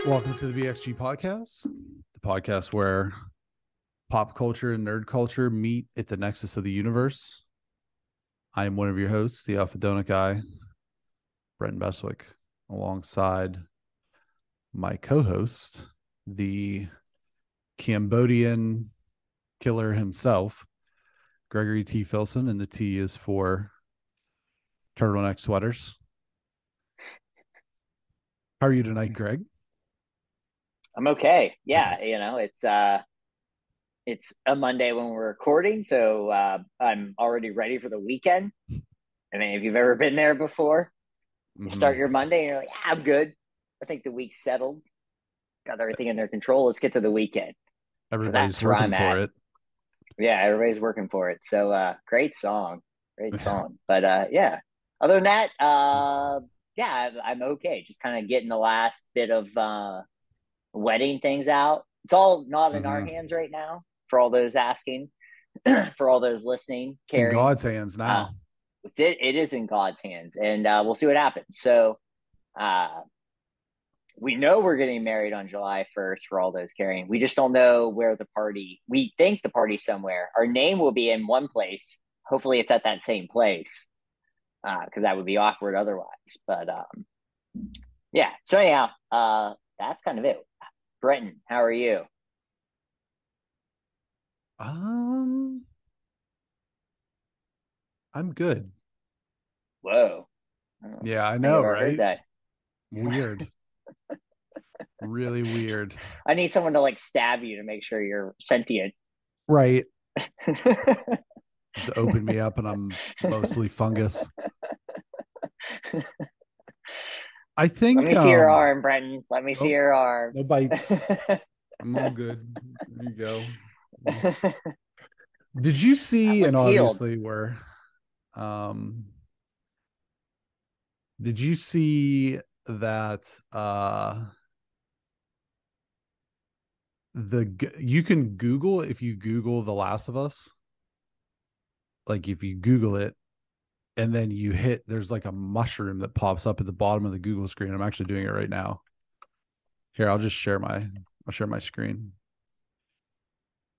Welcome to the BXG podcast, the podcast where pop culture and nerd culture meet at the nexus of the universe. I am one of your hosts, the Alpha Donut guy, Brenton Beswick, alongside my co-host, the Cambodian killer himself, Gregory T. Filson, and the T is for turtleneck sweaters. How are you tonight, Greg? I'm okay. Yeah, it's a Monday when we're recording, so I'm already ready for the weekend. I mean, if you've ever been there before, you start your Monday and you're like, I'm good. I think the week's settled. Got everything under control. Let's get to the weekend. Everybody's That's where working I'm for at. it. Yeah, everybody's working for it. So great song. Great song. But yeah. Other than that, yeah, I'm okay. Just kind of getting the last bit of wedding things out. It's all not in our hands right now for all those asking, for all those listening, It's in caring. God's hands Uh, now. it is in God's hands, and we'll see what happens. So uh, we know we're getting married on July 1st for all those caring. We just don't know where the party, we think the party's somewhere. Our name will be in one place. Hopefully it's at that same place because that would be awkward otherwise. But yeah, so anyhow, that's kind of it. Brenton, how are you? I'm good. Whoa. Yeah, I I think know, I've ever heard right? that. Weird. Really weird. I need someone to like stab you to make sure you're sentient. Right. Just open me up and I'm mostly fungus. I Let think me see your arm, Brenton. Let me see oh, your arm. no bites. I'm all good. There you go. Did you That see, and one's healed. obviously we're um did you see that you can Google, if you Google The Last of Us, like if you Google it and then you hit, there's like a mushroom that pops up at the bottom of the Google screen. I'm actually doing it right now. Here, I'll share my screen.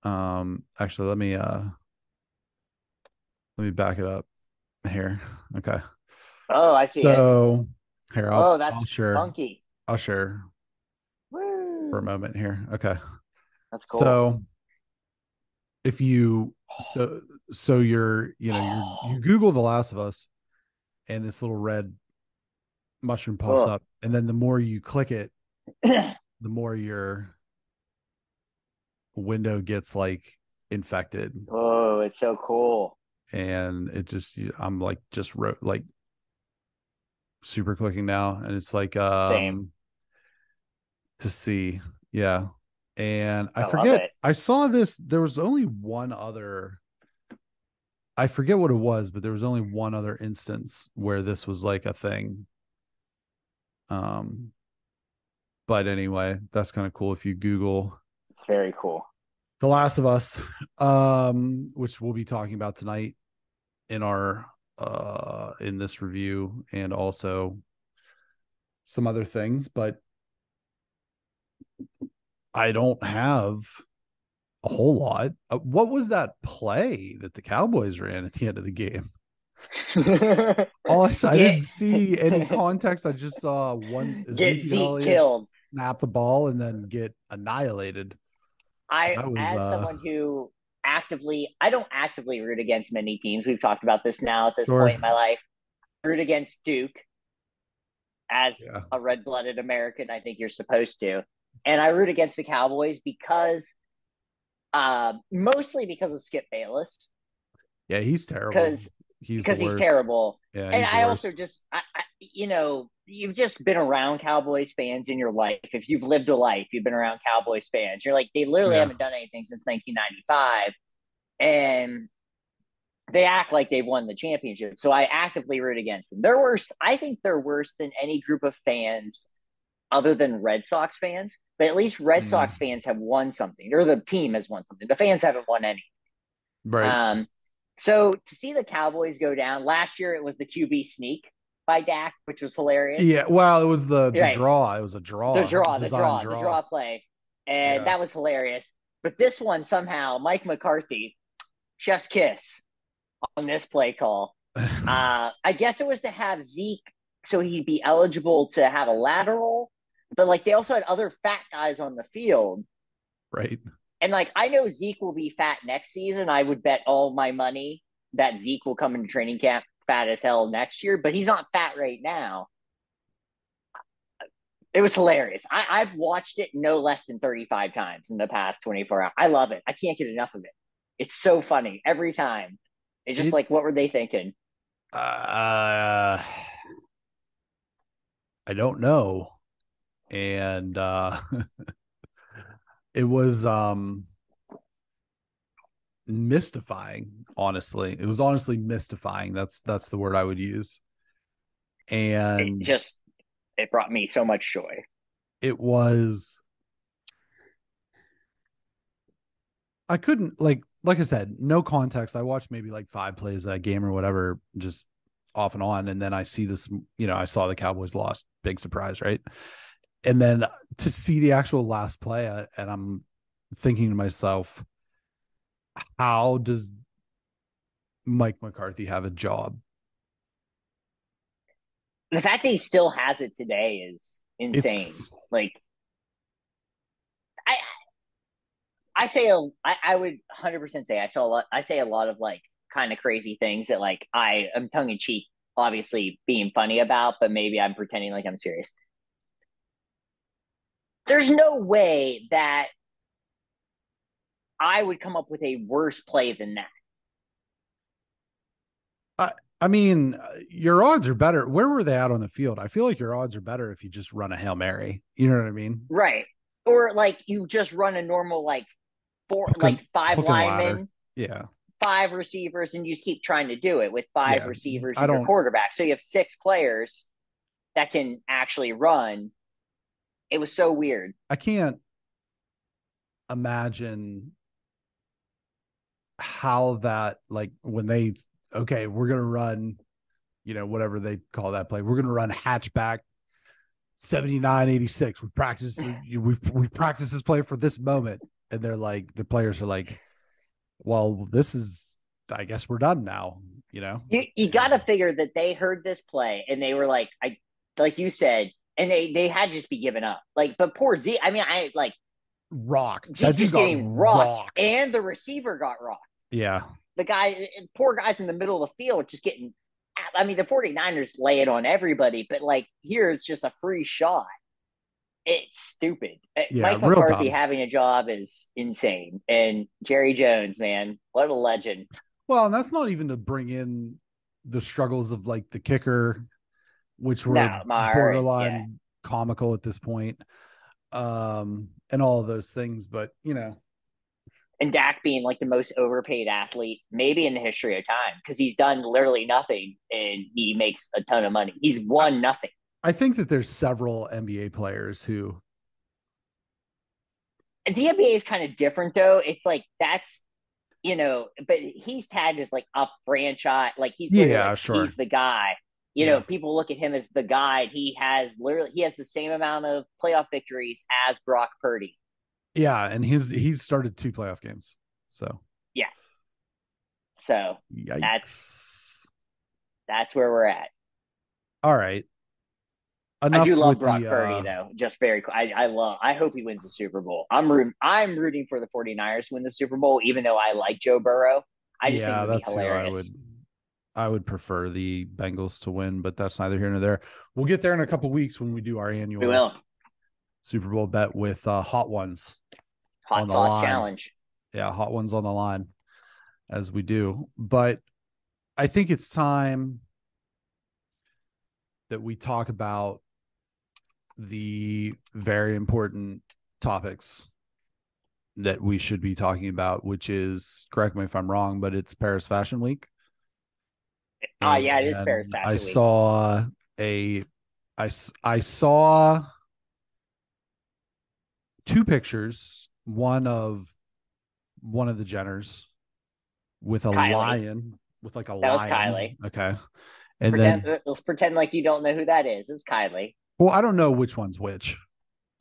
Actually let me back it up here. Okay. Oh, I see it. So here, Oh, I'll that's share funky. I'll share for a Woo. moment here. Okay. That's cool. So if you so you're you Google The Last of Us and this little red mushroom pops Oh. up, and then the more you click it, the more your window gets like infected, Oh, it's so cool. and it just, I'm like just wrote like super clicking now, and it's like Same. to see, yeah. And I I love forget, it. I saw this, there was only one other, I forget what it was, but there was only one other instance where this was like a thing. um but anyway, that's kind of cool if you Google It's very cool. The Last of Us, which we'll be talking about tonight in our in this review, and also some other things. But I don't have a whole lot. What was that play that the Cowboys ran at the end of the game? I Get didn't see any context. I just saw one get Ezekiel Zeke Elliott killed. snap the ball and then get annihilated. So I, that was as someone who I don't actively root against many teams. We've talked about this now at this point sure. in my life. Root against Duke as Yeah. a red blooded American. I think you're supposed to. And I root against the Cowboys because, mostly because of Skip Bayless, Yeah, he's terrible. because He's the because he's worst. terrible. Yeah, And he's the I also worst. just, you've just been around Cowboys fans in your life. If you've lived a life, you've been around Cowboys fans. You're like, they literally Yeah. haven't done anything since 1995. And they act like they've won the championship. So I actively root against them. They're worse. I think they're worse than any group of fans other than Red Sox fans. But at least Red Mm, Sox fans have won something, or the team has won something. The fans haven't won any. right. Um, so to see the Cowboys go down last year, it was the QB sneak. by Dak, which was hilarious. Yeah, well, it was the Right. draw. It was a design The draw. draw play. And Yeah. that was hilarious. But this one somehow, Mike McCarthy, chef's kiss on this play call. I guess it was to have Zeke so he'd be eligible to have a lateral, but like they also had other fat guys on the field. Right. And like I know Zeke will be fat next season. I would bet all my money that Zeke will come into training camp fat as hell next year, but he's not fat right now. It was hilarious. I've watched it no less than 35 times in the past 24 hours. I love it. I can't get enough of it. It's so funny every time. It's just It like, what were they thinking? I don't know. And it was mystifying, honestly. It was honestly mystifying. That's the word I would use. It And just it brought me so much joy. it was I couldn't like I said, no context. I watched maybe like 5 plays of that game or whatever, just off and on. And then I see this, I saw the Cowboys lost. Big surprise, right? And then to see the actual last play, and I'm thinking to myself, how does Mike McCarthy have a job? The fact that he still has it today is insane. It's Like I I say I would 100% say I say a lot of like kind of crazy things that like I am tongue in cheek obviously being funny about, but maybe I'm pretending like I'm serious. There's no way that I would come up with a worse play than that. I mean, your odds are better. Where were they at on the field? I feel like your odds are better if you just run a Hail Mary. You know what I mean? Right. Or like you just run a normal like five Hook and ladder. linemen, Yeah. five receivers, and you just keep trying to do it with five Yeah. receivers I and your don't quarterback. So you have six players that can actually run. It was so weird. I can't imagine how that, like, when they okay, we're gonna run, whatever they call that play. We're gonna run hatchback 79-86. We've practiced this play for this moment. And they're like, the players are like, well, this is, I guess we're done now, You got to figure that they heard this play and they were like, I like you said, and they had to just be given up. Like, but poor Z. I mean, I like rocked. That Zeke dude just got getting rocked, rocked. and the receiver got rocked. Yeah. The guy, poor guys in the middle of the field, just getting. I mean, the 49ers lay it on everybody, but like here, it's just a free shot. It's stupid. Yeah, Mike real McCarthy dumb. having a job is insane, and Jerry Jones, man, what a legend. Well, and that's not even to bring in the struggles of like the kicker, which were No, Meyer, and yeah, borderline comical at this point, and all of those things. But and Dak being like the most overpaid athlete maybe in the history of time because he's done literally nothing and he makes a ton of money. He's I, won nothing. I think that there's several NBA players who, And the NBA is kind of different though. It's like that's but he's tagged as like a franchise. Like he's literally yeah, like sure, he's the guy. yeah, People look at him as the guy. He has the same amount of playoff victories as Brock Purdy. yeah, and he's started 2 playoff games, so Yeah. So that's yikes. that's where we're at. All right, I do enough love with Brock the Purdy though. Just very I hope he wins the Super Bowl. I'm rooting for the 49ers to win the Super Bowl even though I like Joe Burrow. I just think it yeah, would be that's who hilarious. I would prefer the Bengals to win, but that's neither here nor there. We'll get there in a couple weeks when we do our We annual will. Super Bowl bet with hot ones on Hot the sauce line. challenge. Yeah, hot ones on the line as we do. But I think it's time that we talk about the very important topics that we should be talking about, which is, correct me if I'm wrong, but it's Paris Fashion Week. Yeah, it is Paris And Fashion Week. a I saw 2 pictures, one of one of the Jenners with a Kylie. lion, with like a That was lion. Kylie. Okay. And Pretend. then, Let's pretend like you don't know who that is. It's Kylie. well, I don't know which one's which.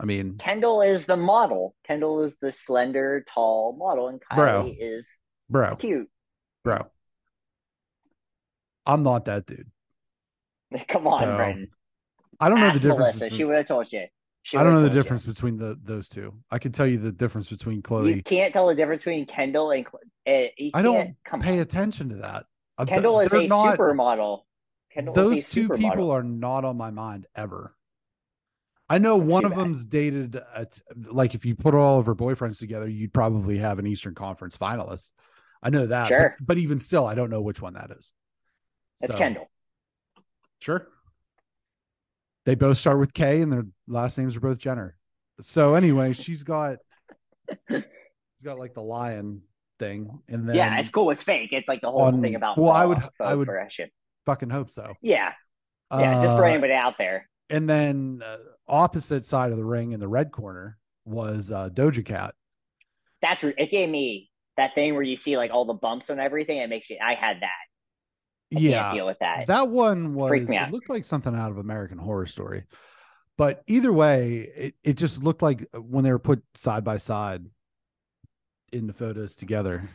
I mean, Kendall is the model. Kendall is the slender, tall model, and bro, Kylie is the bro, cute. bro, I'm not that dude. Come on, So Brenton. I don't know the Ask difference Melissa. She between, would have told you. She I would don't have know the told you. difference between those two. I can tell you the difference between You Chloe. can't tell the difference between Kendall and you I can't. don't Come pay on. attention to that. Kendall is They're a not, supermodel. Kendall is a those two people supermodel. are not on my mind ever. I know That's one too of bad. them's dated, like if you put all of her boyfriends together, you'd probably have an Eastern Conference finalist. I know that, but Sure, even still, I don't know which one that is. it's So Kendall. sure, they both start with K, and their last names are both Jenner. So anyway, she's got like the lion thing, and Yeah, it's then cool. It's fake. It's like the whole thing on about well, I faux would progression. fucking hope so. Yeah, yeah. Just for Uh, anybody out there, and then opposite side of the ring in the red corner was Doja Cat. it gave me that thing where you see like all the bumps and everything. It makes you. I had that. I can't Yeah, deal with that. that one Freaked was, me it out. looked like something out of American Horror Story. But either way, it just looked like when they were put side by side in the photos together,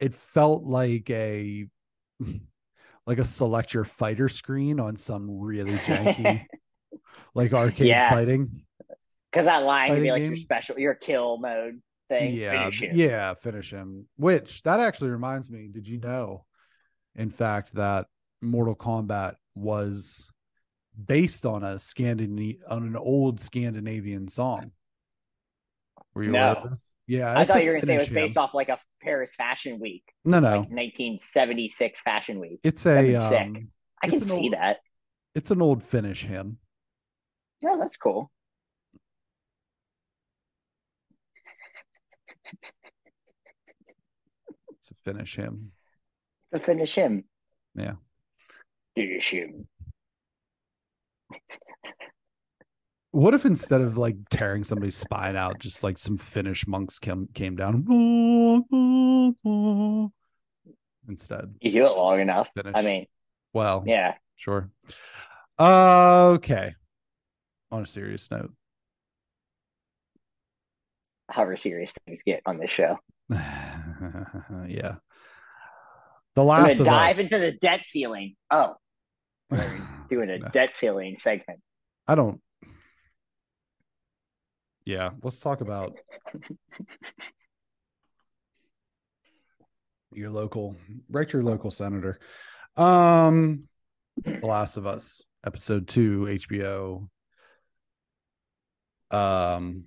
it felt like a select your fighter screen on some really janky like arcade Yeah, because that line could be fighting like your game. special, your kill mode thing. Yeah, Finish him. yeah, finish him. Which that actually reminds me, did you know, in fact, that Mortal Kombat was based on on an old Scandinavian song? Were you aware of No, this? Yeah, I it's a thought you were gonna say it finish was based him. off like a Paris Fashion Week, No, like no. 1976 Fashion Week. It's That'd a been sick. I it's can an see old that. it's an old finish him. Yeah, that's cool. It's a finish him. To finish him. Yeah. Finish him. What if instead of like tearing somebody's spine out, just like some Finnish monks came down instead? You do it long enough. I Finish. mean, Well, yeah. sure. Okay. On a serious note. However serious things get on this show. Yeah. The We're Last gonna of dive Us. into the debt ceiling. Oh, we're doing a No, debt ceiling segment. I don't. Yeah, let's talk about your local, right? Your local senator. Um, The Last of Us, episode 2, HBO. Um,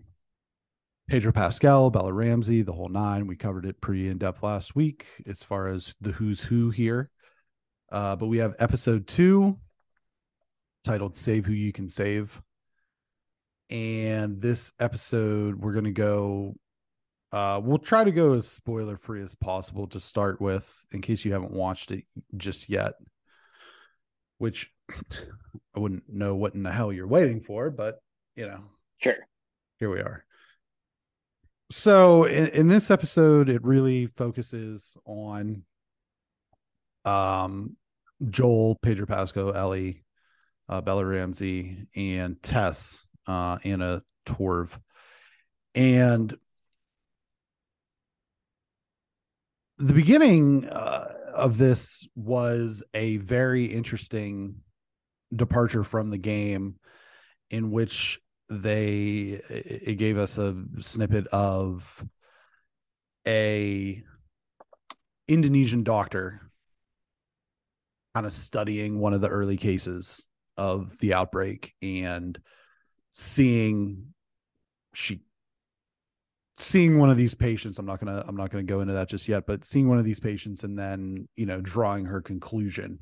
Pedro Pascal, Bella Ramsey, the whole nine. We covered it pretty in depth last week as far as the who's who here. But we have episode 2 titled Save Who You Can Save. And this episode, we're going to go, we'll try to go as spoiler free as possible to start with, in case you haven't watched it just yet, which I wouldn't know what in the hell you're waiting for, but Sure. here we are. So in this episode, it really focuses on Joel, Pedro Pascal, Ellie, Bella Ramsey, and Tess, Anna Torv. And the beginning of this was a very interesting departure from the game, in which it gave us a snippet of a Indonesian doctor kind of studying one of the early cases of the outbreak and seeing one of these patients. I'm not gonna go into that just yet, but seeing one of these patients and then drawing her conclusion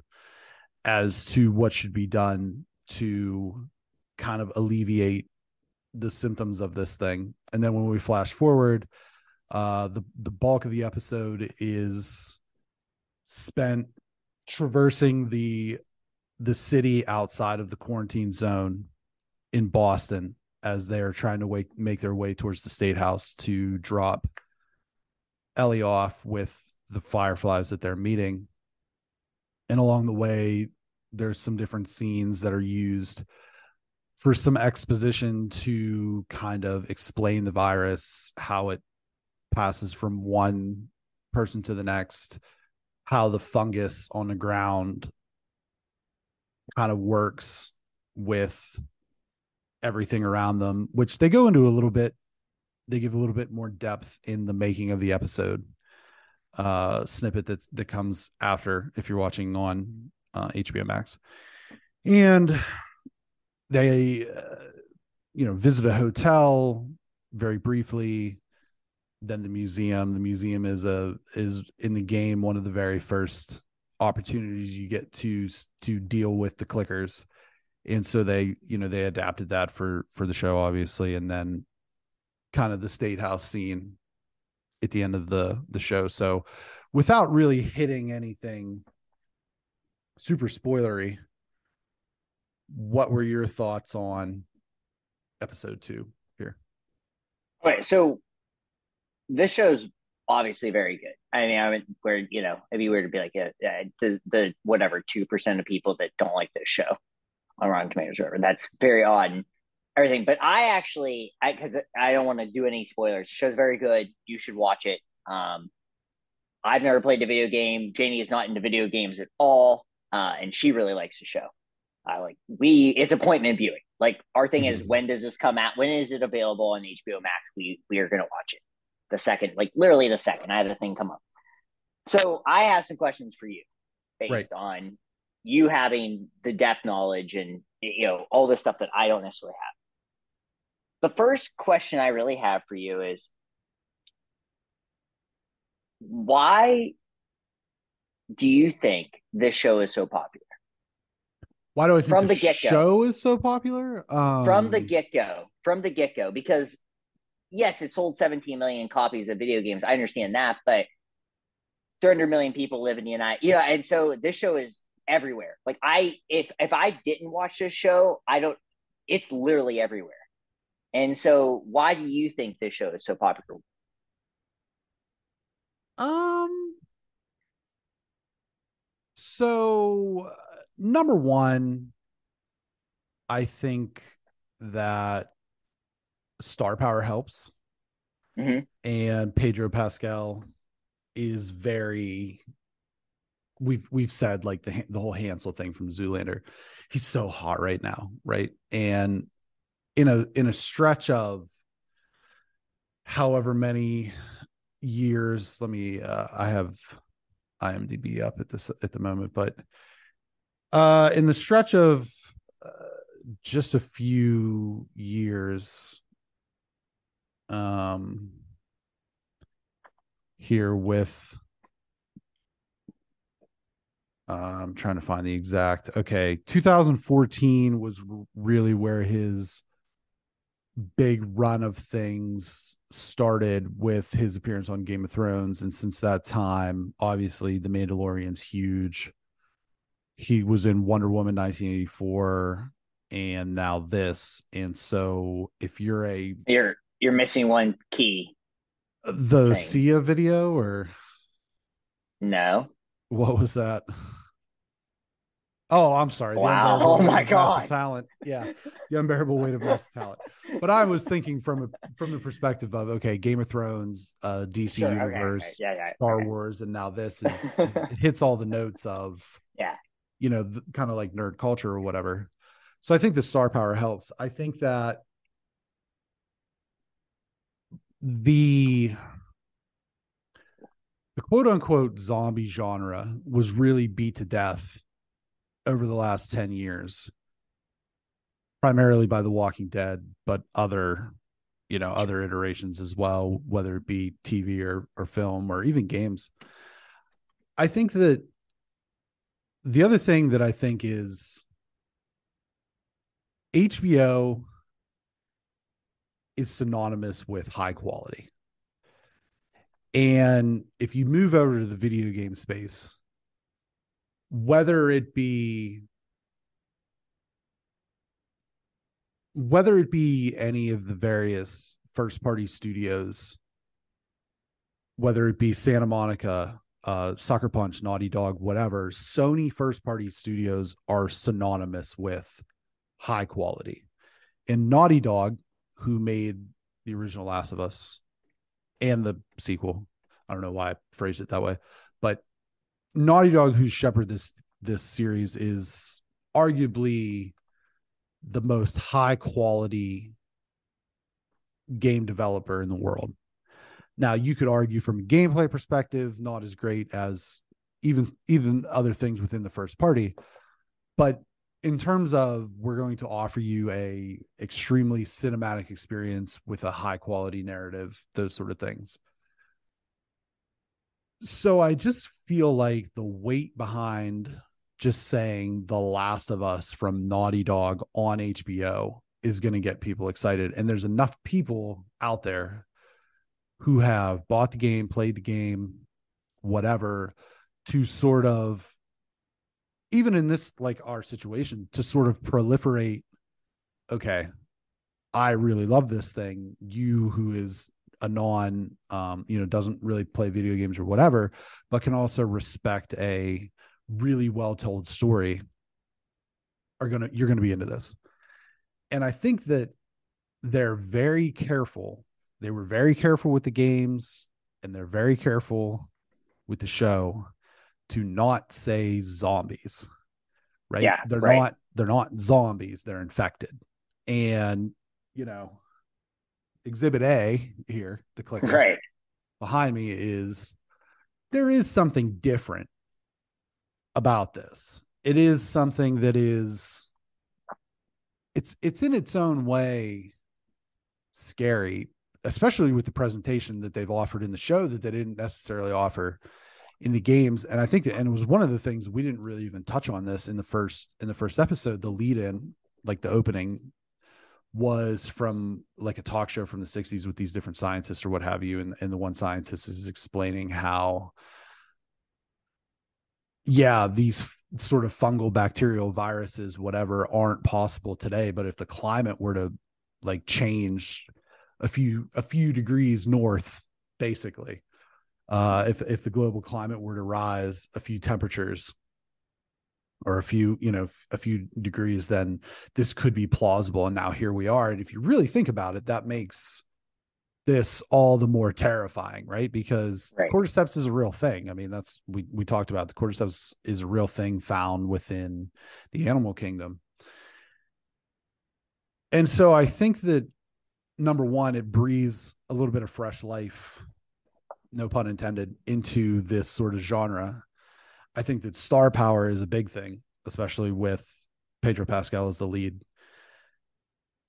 as to what should be done to kind of alleviate the symptoms of this thing. And then when we flash forward, the bulk of the episode is spent traversing the city outside of the quarantine zone in Boston, as they are trying to make their way towards the state house to drop Ellie off with the fireflies that they're meeting. And along the way, there's some different scenes that are used for some exposition to kind of explain the virus, how it passes from one person to the next, how the fungus on the ground kind of works with everything around them, which they go into a little bit. They give a little bit more depth in the making of the episode snippet that comes after, if you're watching on HBO Max. And they visit a hotel very briefly, then the museum is in the game one of the very first opportunities you get to deal with the clickers. And so they adapted that for the show, obviously. And then kind of the state house scene at the end of the show. So without really hitting anything super spoilery, what were your thoughts on episode 2 here? Okay, so this show's obviously very good. I mean, where it'd be weird to be like, the whatever 2% of people that don't like this show on Rotten Tomatoes or whatever. That's very odd and everything. But because I don't want to do any spoilers. The show's very good. You should watch it. I've never played a video game. Janie is not into video games at all, and she really likes the show. It's appointment viewing. Like, our thing is, when does this come out? When is it available on HBO Max? We are going to watch it the second, like literally the second I had the thing come up. So I have some questions for you based on you having the depth knowledge and all this stuff that I don't necessarily have. The first question I really have for you is, why do you think this show is so popular? Why do I think from the show is so popular? From the get-go, because yes, it sold 17 million copies of video games. I understand that, but 300 million people live in the United, and so this show is everywhere. Like, if I didn't watch this show, it's literally everywhere. And so why do you think this show is so popular? So number one, I think that star power helps. Mm-hmm. And Pedro Pascal is we've said, like, the whole Hansel thing from Zoolander. He's so hot right now, right? And in a stretch of however many years, I have IMDb up at the moment, but in the stretch of just a few years, here with I'm trying to find the exact. Okay, 2014 was really where his big run of things started, with his appearance on Game of Thrones. And since that time, obviously, The Mandalorian's huge. He was in Wonder Woman 1984, and now this. And so if you're missing one key. The Sia video, or no? What was that? Oh, I'm sorry. Wow. Oh my God. Massive talent. Yeah. The unbearable weight of massive talent. But I was thinking from the perspective of, okay, Game of Thrones, DC universe, Star Wars, and now this it hits all the notes of, kind of like nerd culture or whatever. So I think the star power helps. I think that the quote unquote zombie genre was really beat to death over the last 10 years, primarily by The Walking Dead, but other iterations as well, whether it be TV or film or even games. I think that the other thing that I think is HBO is synonymous with high quality. And if you move over to the video game space, whether it be any of the various first party studios, whether it be Santa Monica Sucker Punch, Naughty Dog, whatever, Sony first party studios are synonymous with high quality. And Naughty Dog, who made the original Last of Us and the sequel, I don't know why I phrased it that way, but Naughty Dog, who shepherded this series, is arguably the most high quality game developer in the world. Now, you could argue from a gameplay perspective, not as great as even other things within the first party, but in terms of we're going to offer you a extremely cinematic experience with a high quality narrative, those sort of things. So I just feel like the weight behind just saying The Last of Us from Naughty Dog on HBO is going to get people excited. And there's enough people out there who have bought the game, played the game, whatever, to sort of, even in this, like our situation, to sort of proliferate, okay, I really love this thing. You, who is a doesn't really play video games or whatever, but can also respect a really well told story, you're gonna be into this. And I think that they're very careful. They were very careful with the games, and they're very careful with the show to not say zombies, right? Yeah, right. They're not zombies, they're infected. And, exhibit A here, the clicker Right. behind me, is there is something different about this. It is something that is it's in its own way scary, especially with the presentation that they've offered in the show that they didn't necessarily offer in the games. And I think and it was one of the things we didn't really even touch on this in the first episode. The lead in, like the opening, was from like a talk show from the 60s with these different scientists or what have you. And the one scientist is explaining how, yeah, these sort of fungal, bacterial, viruses, whatever, aren't possible today. But if the climate were to like change a few degrees north, basically, if the global climate were to rise a few temperatures or a few degrees, then this could be plausible. And now here we are. And if you really think about it, that makes this all the more terrifying, right? Because Right. cordyceps is a real thing. I mean, that's we talked about, the cordyceps is a real thing found within the animal kingdom. And so I think that, number one, it breathes a little bit of fresh life, no pun intended, into this sort of genre. I think that star power is a big thing, especially with Pedro Pascal as the lead.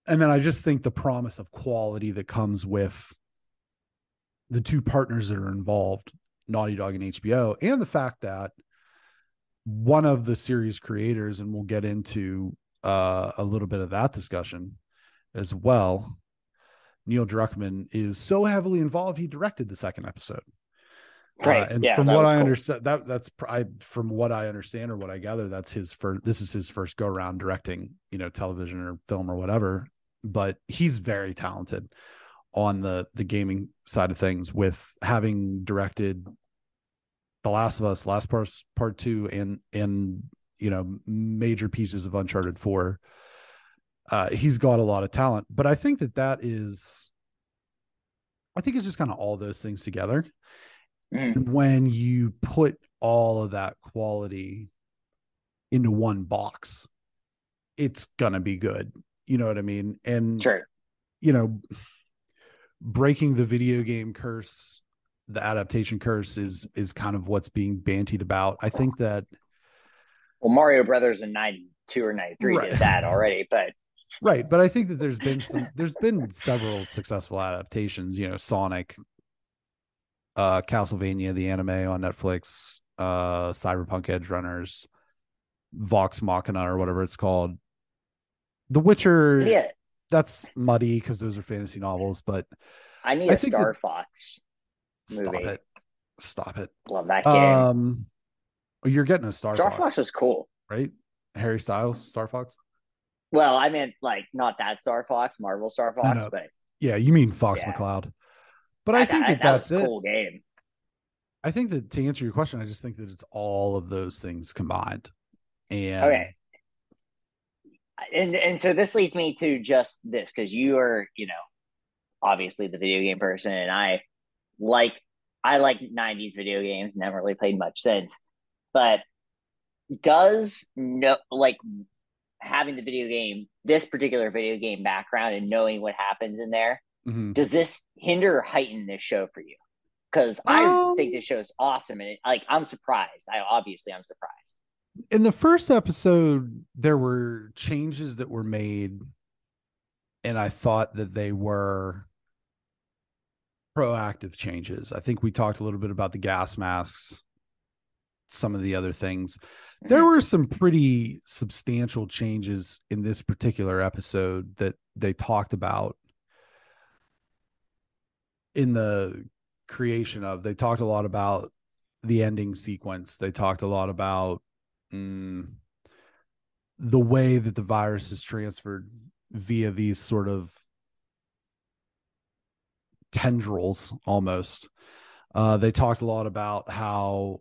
And then I just think the promise of quality that comes with the two partners that are involved, Naughty Dog and HBO, and the fact that one of the series creators, and we'll get into a little bit of that discussion as well, Neil Druckmann, is so heavily involved, he directed the second episode. Right. And Yeah, from that what was I cool. understand, from what I understand or what I gather, that's his first. This is his first go around directing, television or film or whatever. But he's very talented on the gaming side of things, with having directed The Last of Us, Last Part 2, and major pieces of Uncharted 4. He's got a lot of talent, but I think it's just kind of all those things together. Mm. And when you put all of that quality into one box, it's gonna be good. You know what I mean? And Sure. you know, breaking the video game curse, the adaptation curse, is kind of what's being bantied about. I think that, Well, Mario Brothers in 92 or 93 right, did that already, but right. But I think that there's been several successful adaptations. Sonic, Castlevania, the anime on Netflix, Cyberpunk Edge Runners, Vox Machina, or whatever it's called. The Witcher, yeah, that's muddy because those are fantasy novels, but I need I a think that, Star Fox stop movie. it. Stop it. Love that game. Um you're getting a Star Star Fox Fox, was cool. right? Harry Styles, Star Fox? Well, I meant like not that Star Fox, Marvel Star No, Fox, no. but Yeah, you mean Fox yeah, McCloud. But I think that that was that's a it. cool game. I think that to answer your question, I just think that it's all of those things combined. And Okay. And so this leads me to just this, because you are, obviously the video game person, and like I like 90s video games, never really played much since. But does no like having the video game, this particular video game background and knowing what happens in there, mhm. does this hinder or heighten this show for you? Because I think um this show is awesome, and I'm surprised. I'm surprised. in the first episode, there were changes that were made, and I thought that they were proactive changes. I think we talked a little bit about the gas masks, some of the other things. There Mm-hmm. were some pretty substantial changes in this particular episode that they talked about in the creation of. They talked a lot about the ending sequence. They talked a lot about mm, the way that the virus is transferred via these sort of tendrils almost. They talked a lot about how,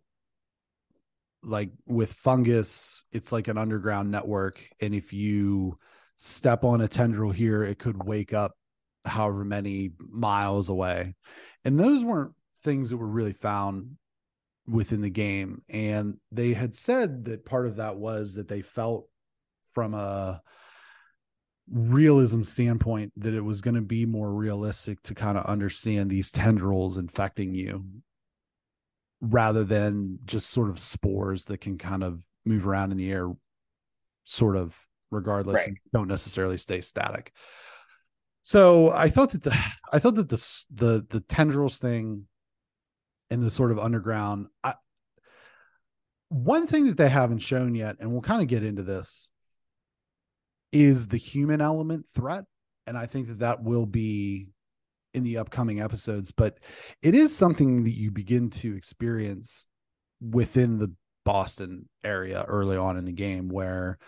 like with fungus, it's like an underground network. And if you step on a tendril here, it could wake up however many miles away. And those weren't things that were really found within the game. And they had said that part of that was that they felt from a realism standpoint that it was going to be more realistic to kind of understand these tendrils infecting you rather than just sort of spores that can kind of move around in the air sort of regardless Right. and don't necessarily stay static. So I thought that the tendrils thing and the sort of underground, one thing that they haven't shown yet, and we'll kind of get into this, is the human element threat. And I think that that will be in the upcoming episodes, but it is something that you begin to experience within the Boston area early on in the game, where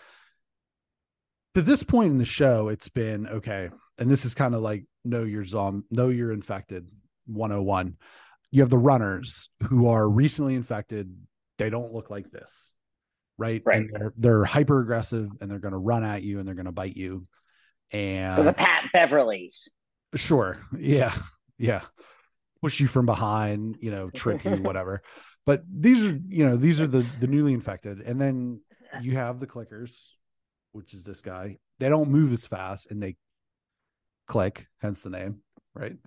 to this point in the show, it's been okay. And this is kind of like know you're infected 101. You have the runners who are recently infected. They don't look like this, right? Right. And they're hyper aggressive and they're going to run at you and they're going to bite you. So the And Pat Beverleys. sure, yeah, yeah, push you from behind, trip you, whatever. But these are the newly infected, and then you have the clickers, which is this guy. They don't move as fast, and they click, hence the name, right?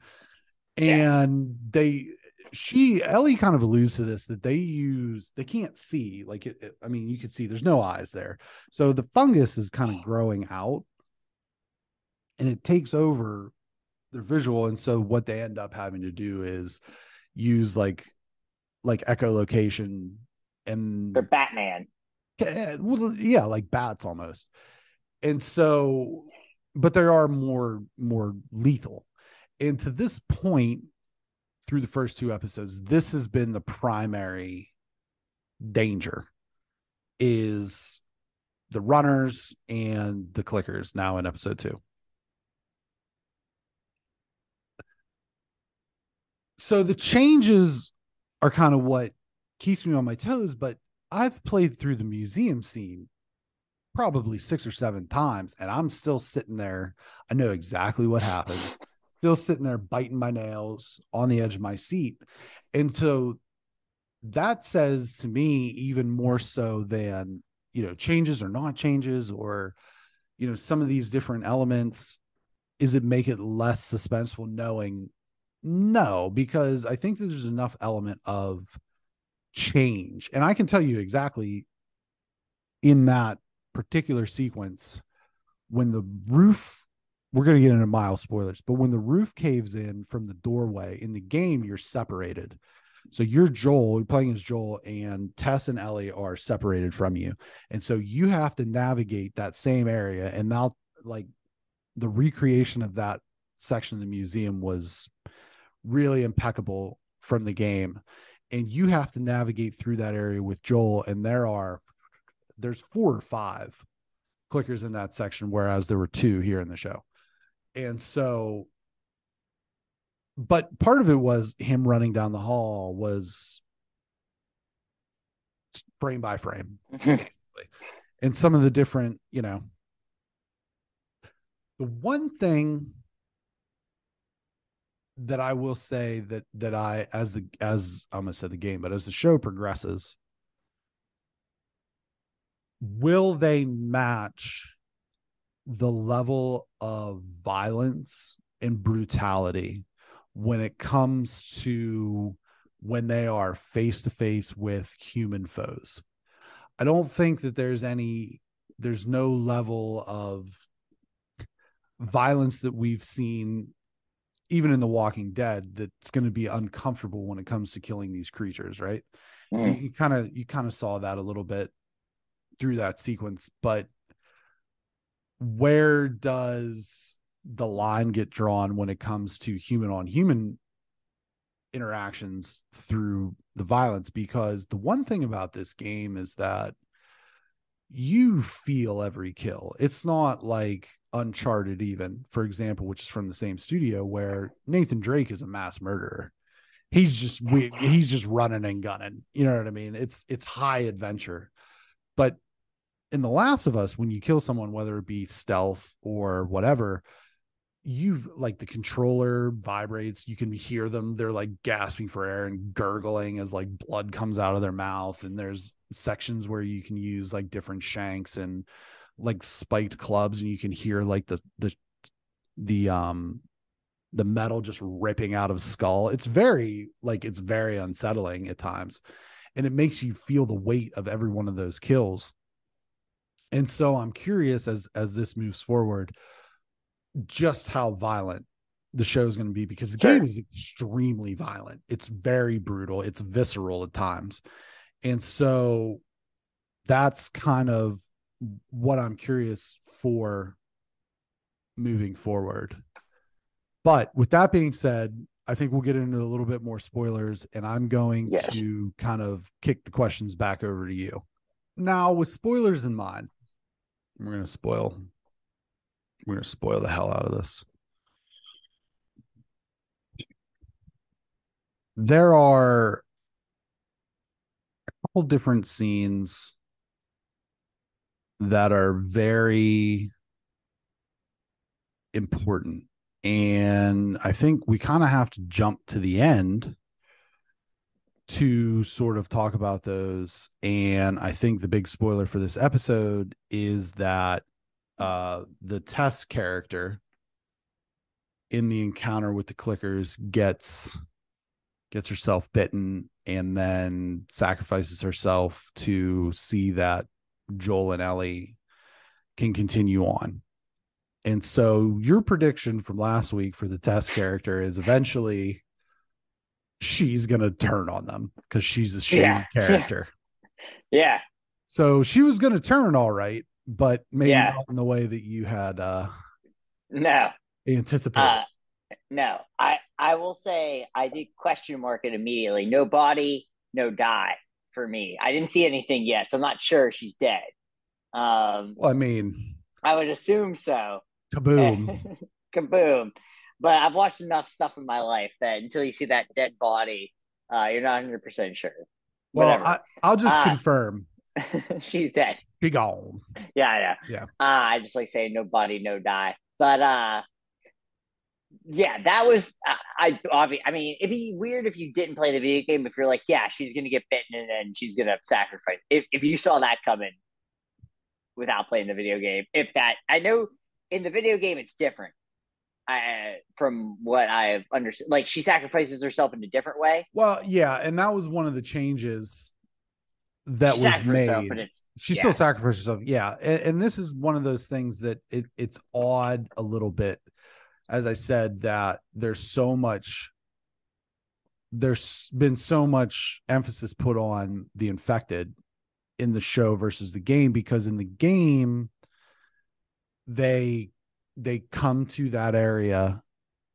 Yes. And Ellie kind of alludes to this, that they can't see, like I mean, you could see there's no eyes there, so the fungus is kind of growing out, and it takes over their visual, and so what they end up having to do is use like echolocation They're and Batman. well, yeah, like bats almost. And so, but they are more lethal. And to this point, through the first two episodes, this has been the primary danger, is the runners and the clickers now in episode two. So the changes are kind of what keeps me on my toes, but I've played through the museum scene probably 6 or 7 times, and I'm still sitting there. I know exactly what happens. Still sitting there biting my nails on the edge of my seat. And so that says to me, even more so than, changes or not changes, or, some of these different elements, is it make it less suspenseful knowing? No, because I think that there's enough element of change. And I can tell you exactly in that particular sequence when the roof, we're going to get into mild spoilers, but when the roof caves in from the doorway in the game, you're separated. So you're playing as Joel, and Tess and Ellie are separated from you. And so you have to navigate that same area. And now, like, the recreation of that section of the museum was really impeccable from the game. And you have to navigate through that area with Joel, and there's 4 or 5 clickers in that section, whereas there were 2 here in the show. And so, but part of it was him running down the hall was frame by frame, basically. And some of the different, the one thing that I will say that I, as I almost said the game, but as the show progresses, will they match the level of violence and brutality when it comes to when they are face to face with human foes? I don't think that there's no level of violence that we've seen even in The Walking Dead that's going to be uncomfortable when it comes to killing these creatures, right? You kind of saw that a little bit through that sequence, but where does the line get drawn when it comes to human on human interactions through the violence? Because the one thing about this game is that you feel every kill. It's not like Uncharted, even, for example, which is from the same studio, where Nathan Drake is a mass murderer. He's just running and gunning. You know what I mean? It's high adventure. But in The Last of Us, when you kill someone, whether it be stealth or whatever, you like the controller vibrates. You can hear them. They're like gasping for air and gurgling as like blood comes out of their mouth. And there's sections where you can use like different shanks and like spiked clubs, and you can hear like the metal just ripping out of skull. It's very unsettling at times, and it makes you feel the weight of every one of those kills. And so I'm curious, as this moves forward, just how violent the show is going to be, because the game is extremely violent. It's very brutal. It's visceral at times. And so that's kind of what I'm curious for moving forward. But with that being said, I think we'll get into a little bit more spoilers, and I'm going to kind of kick the questions back over to you. Now, with spoilers in mind, we're going to spoil the hell out of this. There are a couple different scenes that are very important, and I think we kind of have to jump to the end to sort of talk about those. And I think the big spoiler for this episode is that the Tess character in the encounter with the clickers gets herself bitten and then sacrifices herself to see that Joel and Ellie can continue on. And so your prediction from last week for the Tess character is eventually she's going to turn on them because she's a shady character. Yeah. So she was going to turn all right, but maybe not in the way that you had anticipated. No, I will say I did question mark it immediately. No body, no die for me. I didn't see anything yet, so I'm not sure she's dead. Well, I mean, I would assume so. Kaboom. Kaboom. But I've watched enough stuff in my life that until you see that dead body, you're not 100% sure. Well, I'll just confirm. She's dead. She gone. Yeah, I know. Yeah. I just like saying no body, no die. But yeah, that was I mean, it'd be weird if you didn't play the video game, if you're like, yeah, she's gonna get bitten and then she's gonna sacrifice. If you saw that coming without playing the video game, I know in the video game it's different. From what I've understood, like she sacrifices herself in a different way. Well, yeah, and that was one of the changes that was made. She still sacrificed herself. Yeah. And this is one of those things that it's odd a little bit. As I said, that there's been so much emphasis put on the infected in the show versus the game, because in the game, they come to that area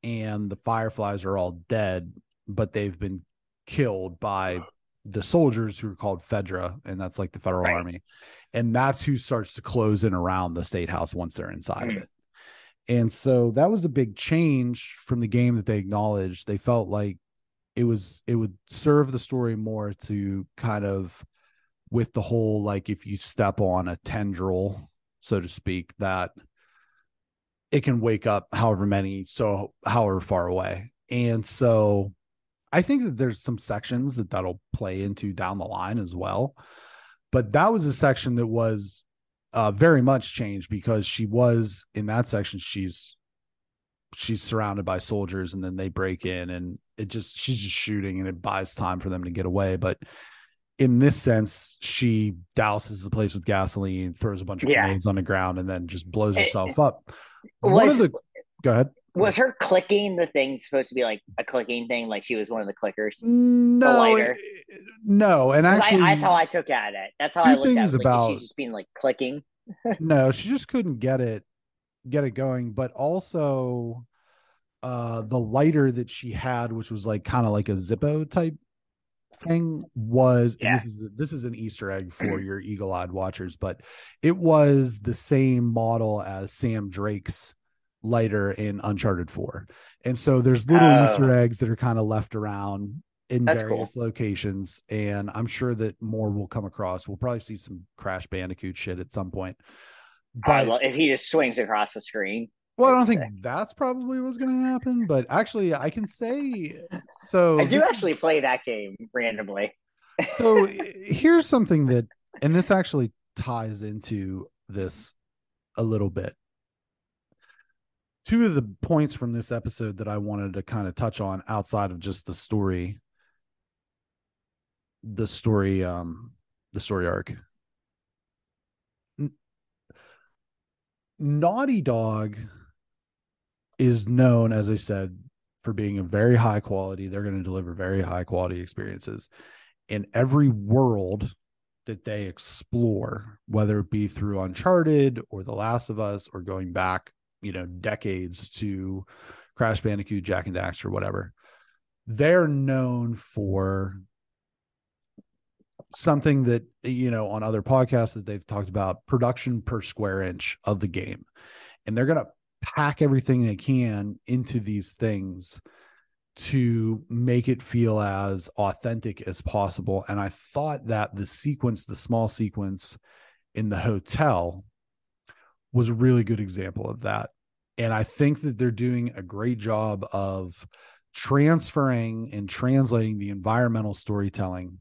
and the Fireflies are all dead, but they've been killed by the soldiers who are called Fedra, and that's like the federal army. And that's who starts to close in around the state house once they're inside of it. And so that was a big change from the game that they acknowledged. They felt like it would serve the story more to kind of with the whole, like, if you step on a tendril, so to speak, that it can wake up however far away. And so I think that there's some sections that'll play into down the line as well. But that was a section that was very much changed, because she was in that section. She's surrounded by soldiers, and then they break in, and she's just shooting, and it buys time for them to get away. But in this sense, she douses the place with gasoline, throws a bunch of Yeah. grenades on the ground, and then just blows It herself up. One of was the Go ahead. was her clicking the thing supposed to be like a clicking thing, like she was one of the clickers, the No, lighter? no, and Because I that's actually, how I took at it. That's how I two looked at it. I things was like, is she about just being like clicking? no, she just couldn't get it going, but also the lighter that she had, which was like kind of like a Zippo type thing, was, and Yeah. this is an Easter egg for your eagle-eyed watchers, but it was the same model as Sam Drake's lighter in Uncharted 4. And so there's little Easter Oh, eggs that are kind of left around in that's cool. various locations, and I'm sure that more will come across. We'll probably see some Crash Bandicoot shit at some point. I But love if he just swings across the screen. well, I That'd be don't think sick. that's probably what's going to happen, but actually I can say, I so do this is actually play that game randomly. so here's something that, and this actually ties into this a little bit. Two of the points from this episode that I wanted to kind of touch on outside of just the story, the story arc. Naughty Dog is known, as I said, for being a very high quality. They're going to deliver very high quality experiences in every world that they explore, whether it be through Uncharted or The Last of Us, or going back, decades to Crash Bandicoot, Jack and Daxter, whatever. They're known for something that, on other podcasts that they've talked about, production per square inch of the game. And they're going to pack everything they can into these things to make it feel as authentic as possible. And I thought that the small sequence in the hotel, was a really good example of that. And I think that they're doing a great job of transferring and translating the environmental storytelling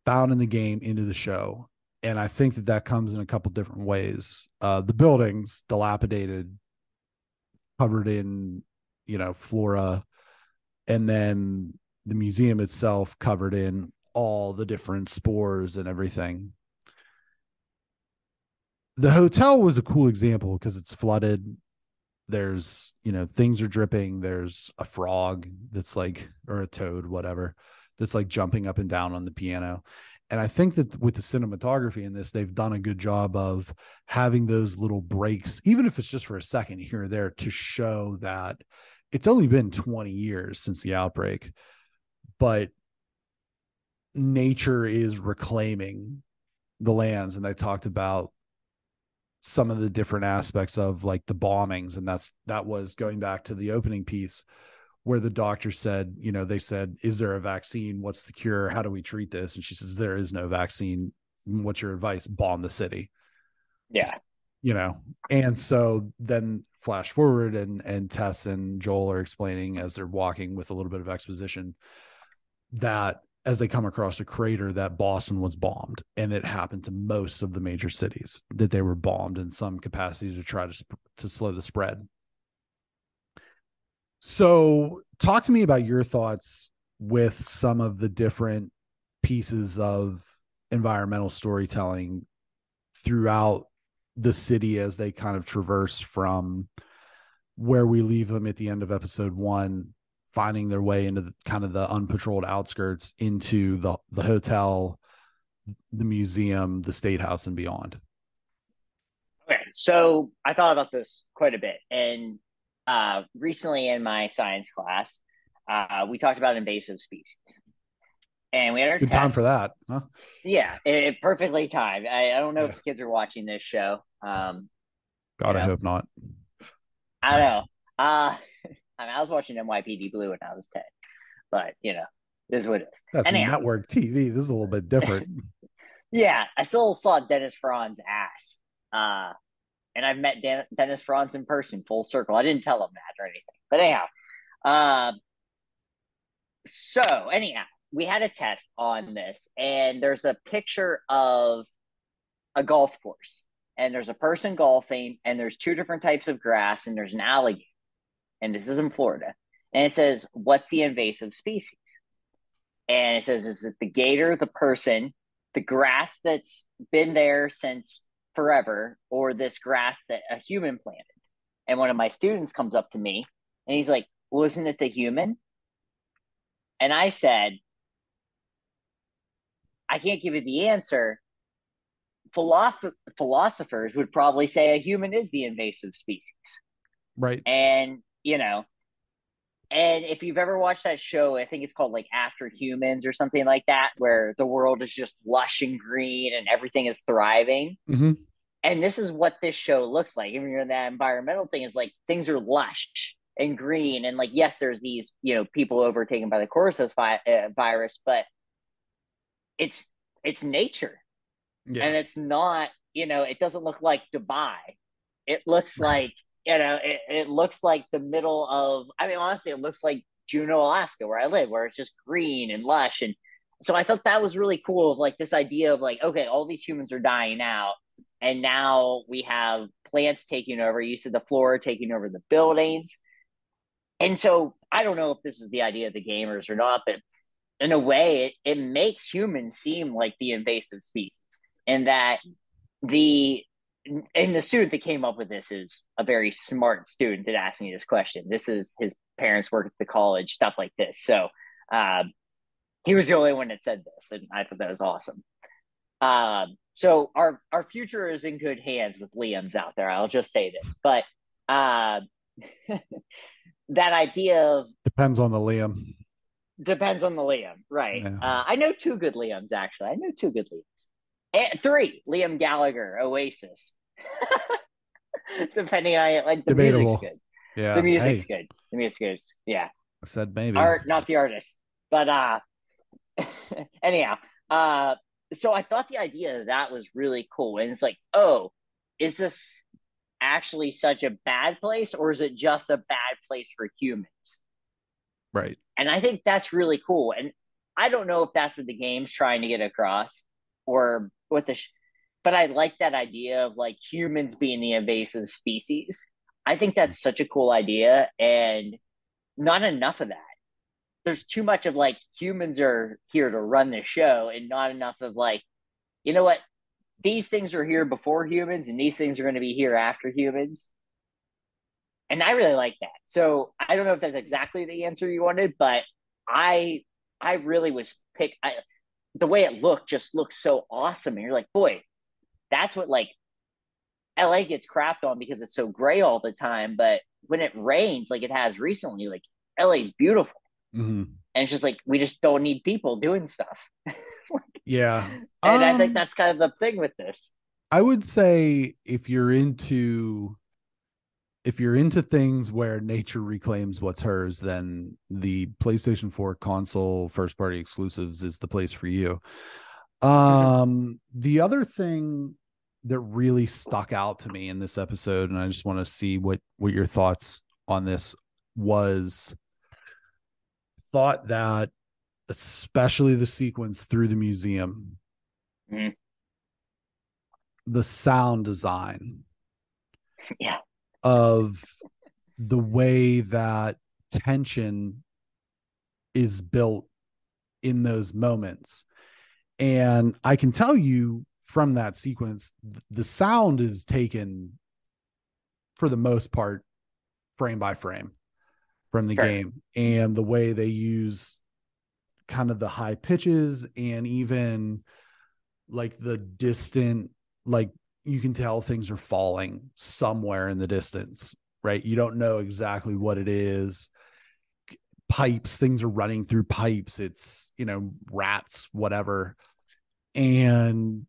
found in the game into the show. And I think that comes in a couple different ways. The buildings, dilapidated, covered in, flora, and then the museum itself covered in all the different spores and everything. The hotel was a cool example because it's flooded. There's, things are dripping. There's a frog that's like, or a toad, whatever, that's like jumping up and down on the piano. And I think that with the cinematography in this, they've done a good job of having those little breaks, even if it's just for a second here or there, to show that it's only been 20 years since the outbreak, but nature is reclaiming the lands. And they talked about some of the different aspects of like the bombings, and that was going back to the opening piece where the doctor said, they said, is there a vaccine? What's the cure? How do we treat this? And she says, there is no vaccine. What's your advice? Bomb the city. Just, Yeah. and so then flash forward, and Tess and Joel are explaining, as they're walking with a little bit of exposition, that as they come across a crater, that Boston was bombed, and it happened to most of the major cities, that they were bombed in some capacity to try to slow the spread. So talk to me about your thoughts with some of the different pieces of environmental storytelling throughout the city as they kind of traverse from where we leave them at the end of episode 1, finding their way into kind of the unpatrolled outskirts, into the hotel, the museum, the state house, and beyond. Okay. So I thought about this quite a bit. And recently in my science class, we talked about invasive species. And we had our Good time for test. that, huh? Yeah, it perfectly timed. I don't know Yeah. if the kids are watching this show. You God, I know, hope not. I don't know. I was watching NYPD Blue when I was 10, but this is what it is. That's Anyhow, network TV. This is a little bit different. Yeah, I still saw Dennis Franz's ass. And I've met Dennis Franz in person, full circle. I didn't tell him that or anything. But anyhow, uh, so anyhow, we had a test on this, and there's a picture of a golf course, and there's a person golfing, and there's two different types of grass, and there's an alligator, and this is in Florida, and it says, "What's the invasive species?" And it says, "Is it the gator, the person, the grass that's been there since forever, or this grass that a human planted?" And one of my students comes up to me, and he's like, "Well, isn't it the human?" And I said, "I can't give you the answer. Philosophers would probably say a human is the invasive species." Right. And, and if you've ever watched that show, I think it's called like After Humans or something like that, where the world is just lush and green and everything is thriving. Mm-hmm. And this is what this show looks like. Even in that environmental thing is like things are lush and green. And like, yes, there's these, people overtaken by the virus, but it's, it's nature. Yeah. And it's not, it doesn't look like Dubai. It looks like, it looks like the middle of, I mean, honestly, it looks like Juneau, Alaska, where I live, where it's just green and lush. And so I thought that was really cool of like this idea of like, okay, all these humans are dying out. And now we have plants taking over. You said the flora taking over the buildings. And so I don't know if this is the idea of the gamers or not, but in a way, it makes humans seem like the invasive species. And that the and the student that came up with this is a very smart student that asked me this question. This is his parents work at the college, stuff like this. So he was the only one that said this, and I thought that was awesome. So our future is in good hands with Liam's out there. I'll just say this, but that idea of Depends on the Liam. depends on the Liam, right? Yeah. I know two good Liams actually. I know two good Liams. And three, Liam Gallagher, Oasis. Depending on it, like the music's Debatable. good. Yeah. The music's Hey, good. The music is yeah. I said maybe. Art, not the artist. But anyhow, so I thought the idea of that was really cool. And it's like, oh, is this actually such a bad place, or is it just a bad place for humans? Right. And I think that's really cool. And I don't know if that's what the game's trying to get across or what but I like that idea of like humans being the invasive species. I think that's such a cool idea and not enough of that. There's too much of like humans are here to run the show and not enough of like, you know what? These things are here before humans and these things are going to be here after humans. And I really like that. So I don't know if that's exactly the answer you wanted, but I I really was the way it looked just looked so awesome. And you're like, boy, that's what like LA gets crapped on because it's so gray all the time. But when it rains, like it has recently, like LA's beautiful. Mm-hmm. And it's just like we just don't need people doing stuff. Yeah. And I think that's kind of the thing with this. I would say if you're into things where nature reclaims what's hers, then the PlayStation 4 console first party exclusives is the place for you. The other thing that really stuck out to me in this episode, and I just want to see what your thoughts on this was, thought that especially the sequence through the museum, the sound design Yeah. of the way that tension is built in those moments. And I can tell you from that sequence, the sound is taken for the most part frame by frame from the game, and the way they use kind of the high pitches and even like the distant, like you can tell things are falling somewhere in the distance, right? You don't know exactly what it is. Pipes, things are running through pipes. It's, rats, whatever. And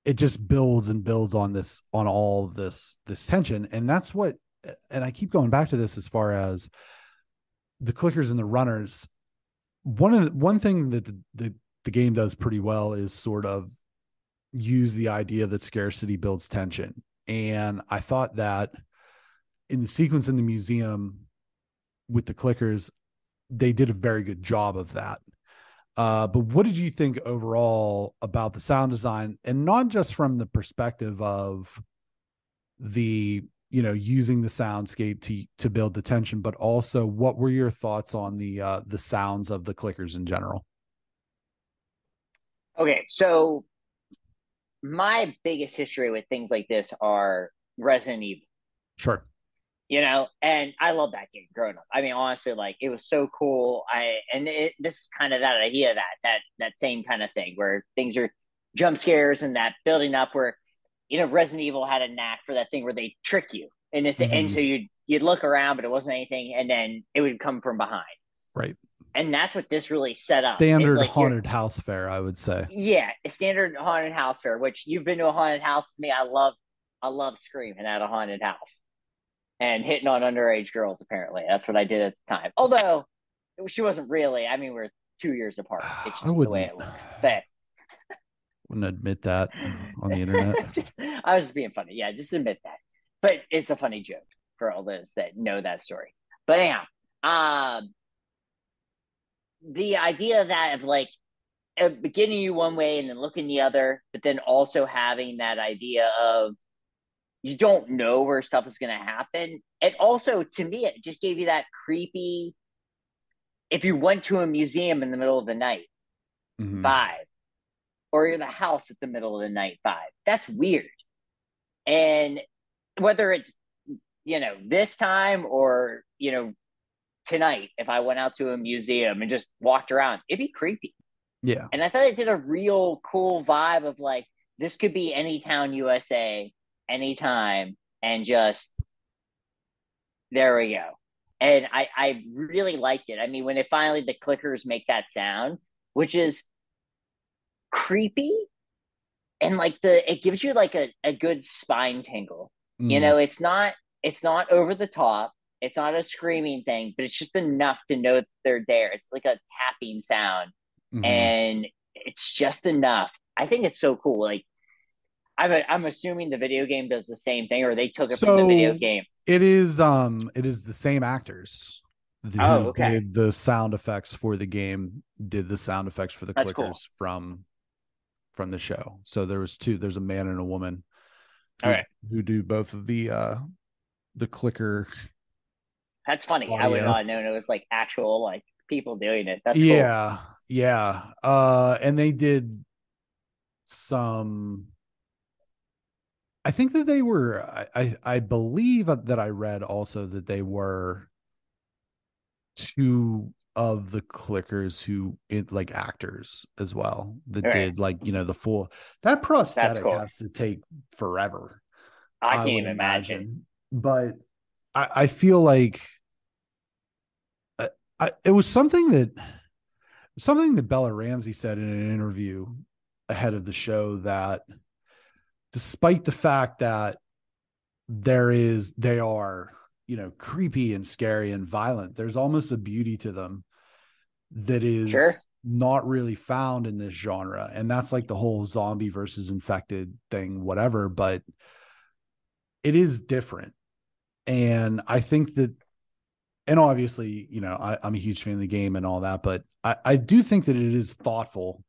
it just builds and builds on all this tension. And that's what, and I keep going back to this as far as the clickers and the runners. One thing that the game does pretty well is sort of use the idea that scarcity builds tension. And I thought that in the sequence in the museum with the clickers, they did a very good job of that. But what did you think overall about the sound design, and not just from the perspective of the, using the soundscape to build the tension, but also what were your thoughts on the sounds of the clickers in general? Okay, so my biggest history with things like this are Resident Evil, Sure. and I love that game growing up. I mean, honestly, like it was so cool. This is kind of that idea that same kind of thing where things are jump scares and that building up where Resident Evil had a knack for that thing where they trick you, and at the end, so Mm-hmm. you'd look around, but it wasn't anything, and then it would come from behind, Right. and that's what this really set up. Is Standard like you're haunted house fare, I would say. yeah, a standard haunted house fair, which you've been to a haunted house with me. I love screaming at a haunted house and hitting on underage girls. Apparently, that's what I did at the time. Although she wasn't really. I mean, we're 2 years apart. It's I just the way wouldn't it looks. But wouldn't admit that on the internet. I was just being funny. Yeah, just admit that. But it's a funny joke for all those that know that story. But anyhow, the idea that of like beginning you one way and then looking the other, but then also having that idea of you don't know where stuff is going to happen. And also, to me, it just gave you that creepy, if you went to a museum in the middle of the night Mm-hmm. vibe, or you're in the house at the middle of the night vibe. That's weird. And whether it's, this time or, tonight, if I went out to a museum and just walked around, it'd be creepy. Yeah. And I thought it did a real cool vibe of like, this could be any town USA, anytime, and just there we go. And I really liked it. I mean, when it finally the clickers make that sound, which is creepy and like it gives you like a good spine tingle. Mm. It's not over the top. It's not a screaming thing, but it's just enough to know that they're there. It's like a tapping sound, Mm-hmm. and it's just enough. I think it's so cool. Like I'm assuming the video game does the same thing, or they took it from the video So game. it is the same actors who Oh, okay, did the sound effects for the game, did the sound effects for the that's cool. clickers from the show. So there's a man and a woman All who right, who do both of the clicker that's funny. I would not audio. have known it was like actual like people doing it. That's cool. Yeah. Yeah. And they did some, I think that they were, I believe that I read also that they were two of the clickers like actors as well that All right, did like, the full, that that's prosthetic cool. has to take forever, I I can't would even imagine. imagine. But I feel like uh, it was something that Bella Ramsey said in an interview ahead of the show, that despite the fact that they are, creepy and scary and violent, there's almost a beauty to them that Sure. is not really found in this genre. And that's like the whole zombie versus infected thing, whatever, but it is different. And I think that, and obviously, I'm a huge fan of the game and all that, but I do think that it is thoughtful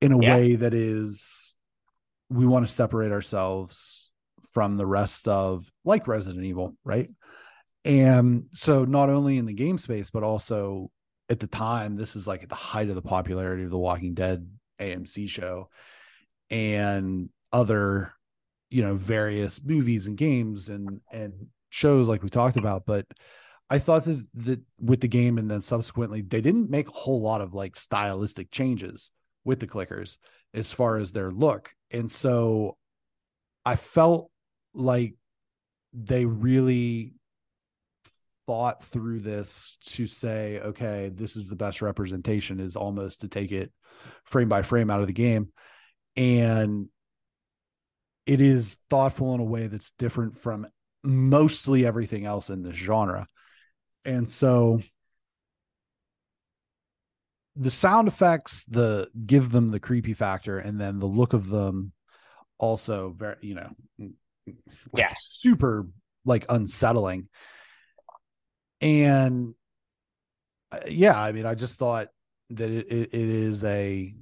in a Yeah. way that is, we want to separate ourselves from the rest of, like, Resident Evil, right? And so not only in the game space, but also at the time, this is like at the height of the popularity of the Walking Dead AMC show and other, various movies and games and shows like we talked about. But I thought that with the game, and then subsequently, they didn't make a whole lot of like stylistic changes with the clickers as far as their look. And so I felt like they really thought through this to say, okay, this is the best representation, is almost to take it frame by frame out of the game. And it is thoughtful in a way that's different from mostly everything else in this genre. And so the sound effects, give them the creepy factor, and then the look of them also very, like Yeah. super like unsettling. And yeah, I mean, I just thought that it is a,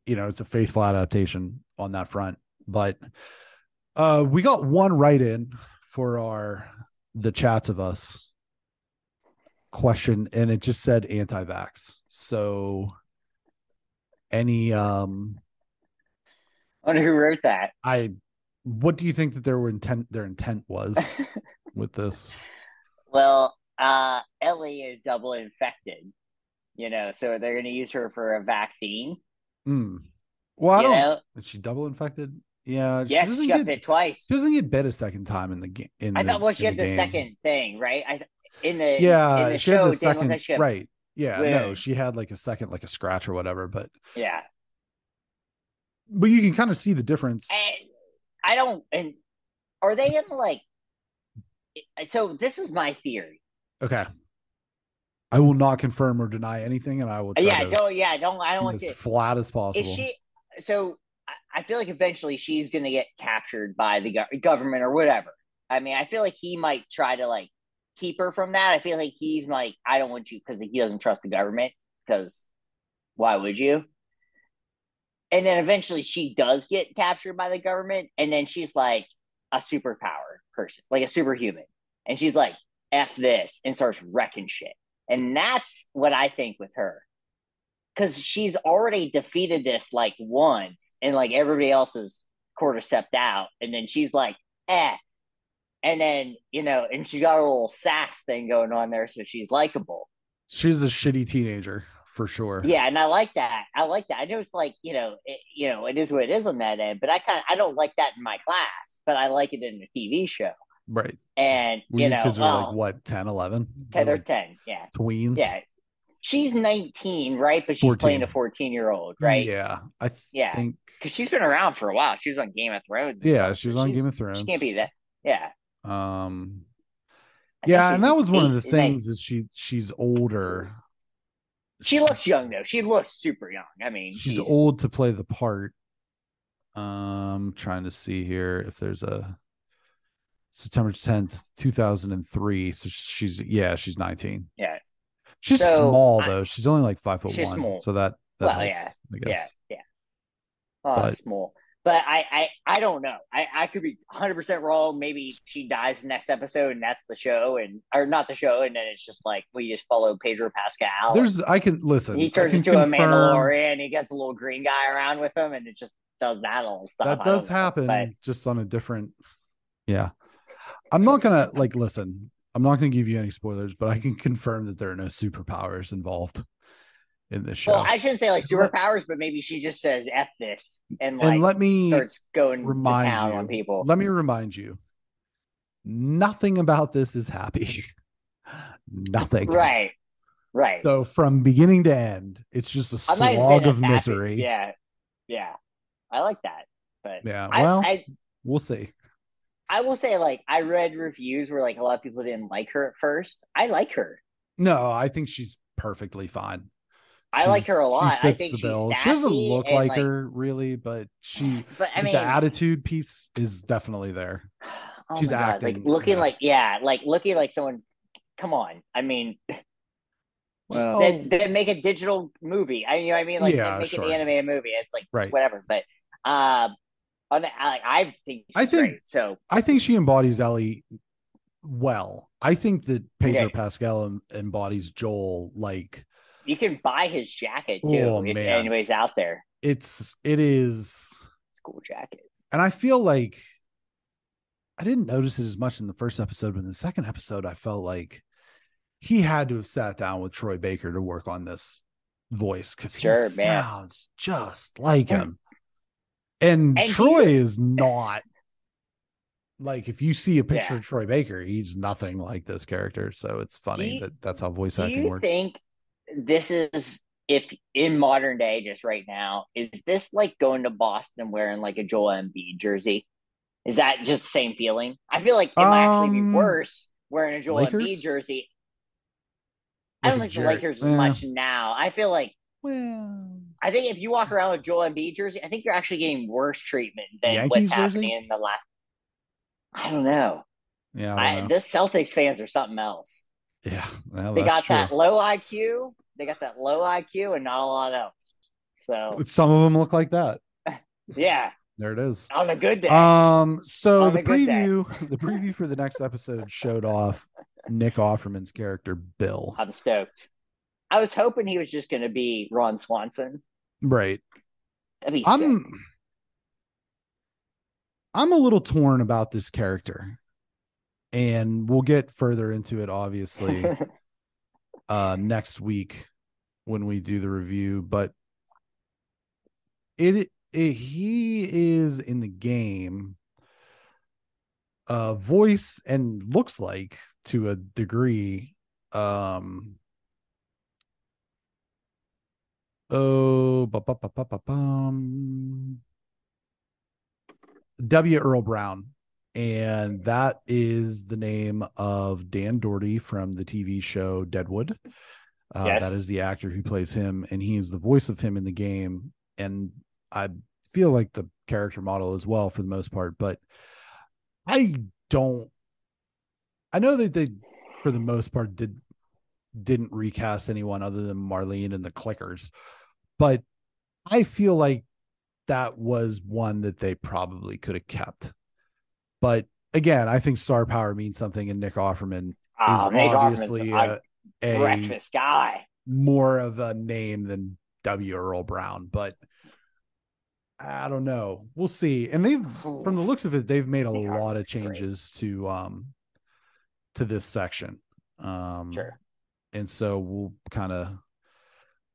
it's a faithful adaptation on that front. But we got one right in for the chats of us question, and it just said anti-vax. So any I wonder who wrote that. what do you think that their intent was with this? Well, Ellie is double infected, so they're going to use her for a vaccine. Well, I You don't. know, Is she double infected? Yeah, yeah, 'cause she got bit twice. she doesn't get bit a second time in the I thought, well, she in the had the game. second thing, right? In Yeah, the she had show, the it didn't look like second, she had right. Yeah, no, wound. she had like a second, like a scratch or whatever, Yeah, but you can kind of see the difference. and I don't. And are they in like? So this is my theory. Okay. I will not confirm or deny anything, and I will try Yeah, to don't. Yeah, don't. I don't be want as to. flat as Is possible. she? So I feel like eventually she's going to get captured by the government or whatever. I mean, I feel like he might try to like keep her from that. I feel like he's like, I don't want you because he doesn't trust the government. Because why would you? And then eventually she does get captured by the government, and then she's like a superpower person, like a superhuman, and she's like, "F this," and starts wrecking shit. And that's what I think with her, because she's already defeated this like once, and like everybody else has quarter stepped out, and then she's like, "Eh," and then and she got a little sass thing going on there, so she's likable. She's a shitty teenager for sure. Yeah, and I like that. I like that. I know it's like it is what it is on that end, but I don't like that in my class, but I like it in the TV show. Right. And Well, your kids are like what, 10, 11? They're they're like 10, yeah, tweens. yeah. She's 19, right? But she's playing 14. a 14-year-old, right? Yeah, I Yeah, think. because she's been around for a while. She was on Game of Thrones and Yeah, stuff, she so was on Game of she can't be Thrones. that. Yeah, Um, I think yeah, and she's that was one of eight. the things is she's older. She looks young though. She looks super young. I mean, She's old to play the part. Trying to see here if there's a September 10th, 2003. So she's 19. yeah. She's So small though. She's only like 5 foot she's one. small. So that Well, helps, yeah, I yeah, guess. yeah. Oh, But small. But I don't know. I could be 100% wrong. Maybe she dies the next episode, and that's the show, and or not the show, and then it's just like we just follow Pedro Pascal, and I can listen. he I turns can into a confirm Mandalorian. And he gets a little green guy around with him, and it just does that little stuff. that I don't does know, but happen just on a different. Yeah. I'm not going to listen. I'm not going to give you any spoilers, but I can confirm that there are no superpowers involved in this well, show. I shouldn't say like superpowers, but maybe she just says "f this" and And like let me starts going to remind town on you. people. Let me remind you. Nothing about this is happy. Nothing. Right, right. So from beginning to end, it's just a I'm not even saying slog that's of happy. misery. Yeah, yeah. I like that, but Yeah. I, Well, I we'll see. I will say, like, I read reviews where like a lot of people didn't like her at first. I like her. No, I think she's perfectly fine. I like her a She lot. I fits think the she's bill. She doesn't sassy look and like like, her really, but but I the mean, attitude piece is definitely there. oh She's my god, like acting, looking like yeah, like looking like someone. Come on, I mean, just well, then make a digital movie. I you know what I mean, like then yeah, make an sure. animated movie. It's like it's Right. whatever. But I think I she's think great. So I think she embodies Ellie well. I think that Pedro okay, Pascal embodies Joel like, you can buy his jacket oh too if man. anybody's out there. It is, School jacket. and I feel like I didn't notice it as much in the first episode, but in the second episode, I felt like he had to have sat down with Troy Baker to work on this voice because he Sure, man. sounds just like him. And And Troy is not like, if you see a picture yeah. of Troy Baker, he's nothing like this character. So it's funny that that's how voice Do acting you works. think this is if in modern day, just right now, is this like going to Boston wearing like a Joel Embiid jersey? Is that just the same feeling? I feel like it might actually be worse wearing a Joel Embiid Lakers? jersey. I Like don't a think the Jerry. Lakers as much now. I feel like Well, I think if you walk around with Joel Embiid jersey, I think you're actually getting worse treatment than what's Yankees happening jersey? in the last. I don't know. Yeah, I don't know. The Celtics fans are something else. Yeah, well, They that's got true. that low IQ. They got that low IQ and not a lot else. So Some of them look like that. yeah, There it is. on a good day. So On the a good day. preview for the next episode showed off Nick Offerman's character, Bill. I'm stoked. I was hoping he was just going to be Ron Swanson. Right. That'd be sick. I'm a little torn about this character, and we'll get further into it, obviously, next week when we do the review. But he is in the game, voice and looks like to a degree, oh, W. Earl Brown. And that is the name of Dan Doherty from the TV show Deadwood. Yes. That is the actor who plays him, and he is the voice of him in the game. And I feel like the character model as well for the most part, but I know that they, for the most part, didn't recast anyone other than Marlene and the Clickers, but I feel like that was one that they probably could have kept. But again, I think star power means something, and Nick Offerman is Nick obviously Offerman's a breakfast guy. more of a name than W. Earl Brown, but I don't know. We'll see. And from the looks of it, they've made a lot of changes to this section. Sure. And so we'll kind of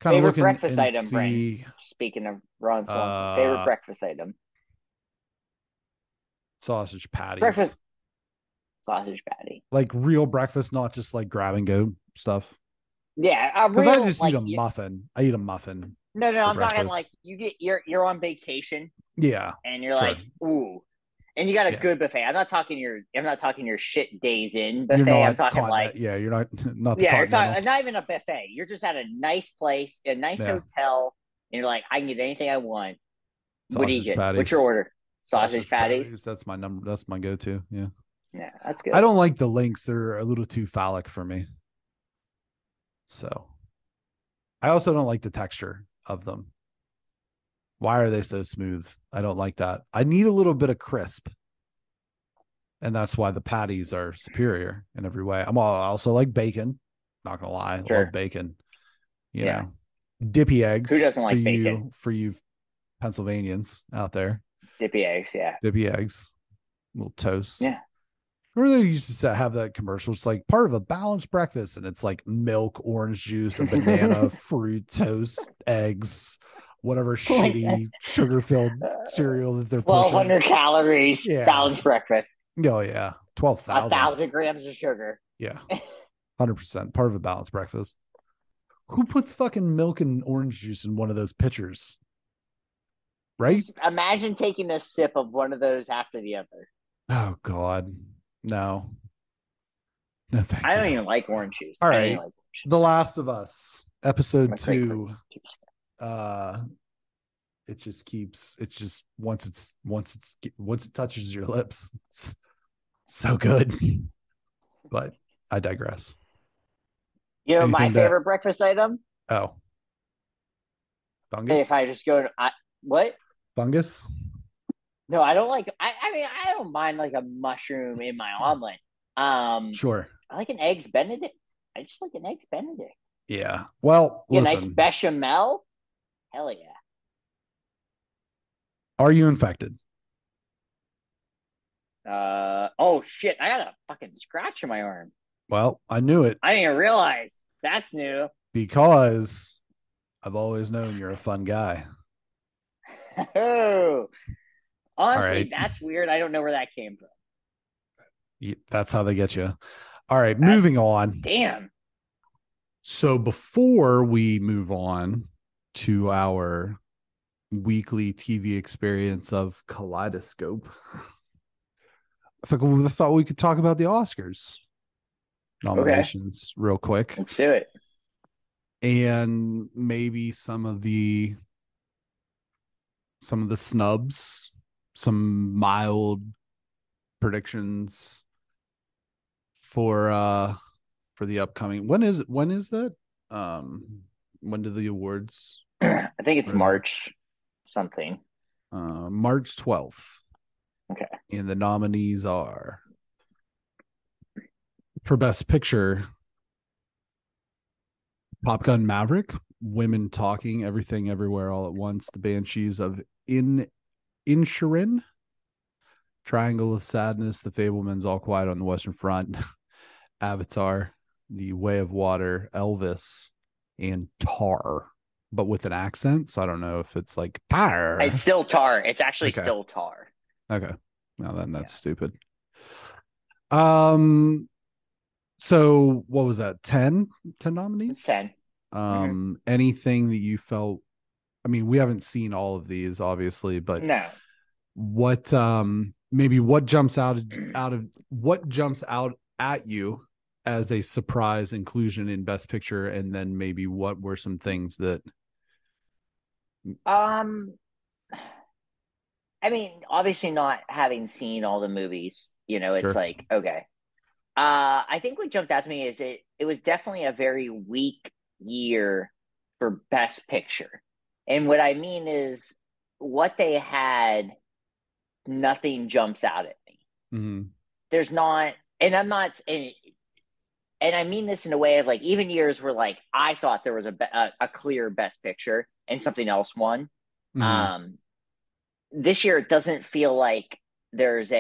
favorite look breakfast and item, see. Brent. Speaking of Ron Swanson, favorite breakfast item. Sausage patties. Breakfast sausage patty. Like real breakfast, not just like grab and go stuff. Yeah, because I just eat a muffin. I eat a muffin. No, I'm talking like you're on vacation. Yeah, and you're like, ooh, and you got a good buffet. I'm not talking your shit days in buffet. I'm talking like you're not you're talking not even a buffet. You're just at a nice place, a nice hotel, and you're like, I can get anything I want. Sausage what do you get? Patties. What's your order? Sausage patties. That's my number. That's my go-to. Yeah. Yeah, that's good. I don't like the links. They're a little too phallic for me. So I also don't like the texture of them. Why are they so smooth? I don't like that. I need a little bit of crisp. And that's why the patties are superior in every way. I also like bacon. Not going to lie. I love bacon. You know, dippy eggs. Who doesn't like bacon? For you Pennsylvanians out there. Dippy eggs, yeah. Dippy eggs. A little toast. Yeah. Remember they used to have that commercial? It's like part of a balanced breakfast, and it's like milk, orange juice, a banana, fruit, toast, eggs, whatever shitty sugar-filled cereal that they're 1,200 calories, balanced breakfast. Oh yeah, 12,000. 1,000 grams of sugar. Yeah, 100% part of a balanced breakfast. Who puts fucking milk and orange juice in one of those pitchers? Right? Just imagine taking a sip of one of those after the other. Oh God. No, thank you. I don't even like orange juice. All right. The Last of Us, episode 2. It just keeps. It's just once it touches your lips, it's so good. But I digress. You know, my favorite breakfast item. Oh, fungus. If I just go, what? Fungus. No, I don't like. I mean, I don't mind like a mushroom in my omelet. Sure. I like an eggs Benedict. I just like an eggs Benedict. Yeah. Well, listen. Nice bechamel. Hell yeah. Are you infected? Oh shit! I got a fucking scratch in my arm. Well, I knew it. I didn't even realize. That's new. Because I've always known you're a fun guy. Oh. Honestly, that's weird. I don't know where that came from. That's how they get you. All right, moving on. Damn. So before we move on to our weekly TV experience of Kaleidoscope, I thought we could talk about the Oscars nominations real quick. Let's do it. and maybe some of the snubs, some mild predictions for the upcoming. When is that? When do the awards? I think it's When are March something. March 12th. Okay. And the nominees are for Best Picture: Top Gun Maverick, Women Talking, Everything Everywhere All at Once, The Banshees of Inisherin, Triangle of Sadness, The Fablemans, All Quiet on the Western Front, Avatar, The Way of Water, Elvis, and Tar, but with an accent. So I don't know if it's like It's Tar. still Tar. It's actually Okay. still Tar. Okay. Well, then Yeah. that's stupid. Um, so what was that? 10 It's nominees? 10. Mm-hmm. Anything that you felt, I mean, we haven't seen all of these, obviously, but No. what maybe what jumps out at you as a surprise inclusion in Best Picture, and then maybe what were some things that Um, I mean, obviously not having seen all the movies, it's sure. like, okay. I think what jumped out to me is it was definitely a very weak year for Best Picture. And what I mean is what they had, nothing jumps out at me. Mm-hmm. There's not, and I'm not, and I mean this in a way of like even years where like I thought there was a clear Best Picture and something else won. Mm-hmm. Um, this year it doesn't feel like this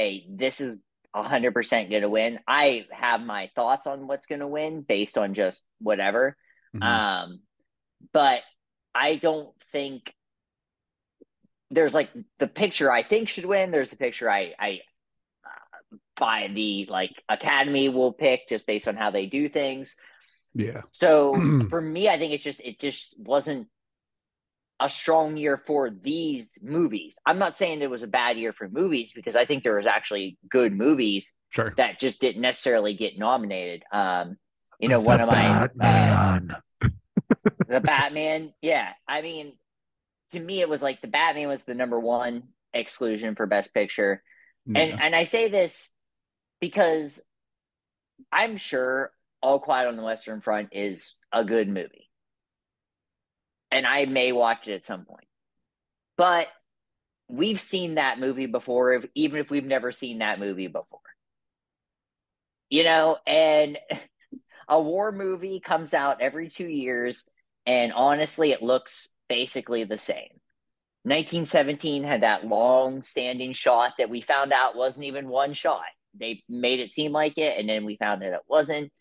is 100% going to win. I have my thoughts on what's going to win based on just whatever. Mm-hmm. Um, but I don't think there's like the picture I think should win. There's the picture I by the like Academy will pick just based on how they do things. Yeah. So for me, I think it just wasn't a strong year for these movies. I'm not saying it was a bad year for movies because I think there was actually good movies Sure. that just didn't necessarily get nominated. The One of my Batman. the Batman, yeah. I mean, to me, it was like the Batman was the number one exclusion for Best Picture, and Yeah. and I say this because I'm sure All Quiet on the Western Front is a good movie, and I may watch it at some point, but we've seen that movie before, even if we've never seen that movie before. And a war movie comes out every 2 years, and honestly, it looks basically the same. 1917 had that long standing shot that we found out wasn't even one shot. They made it seem like it, and then we found that it wasn't.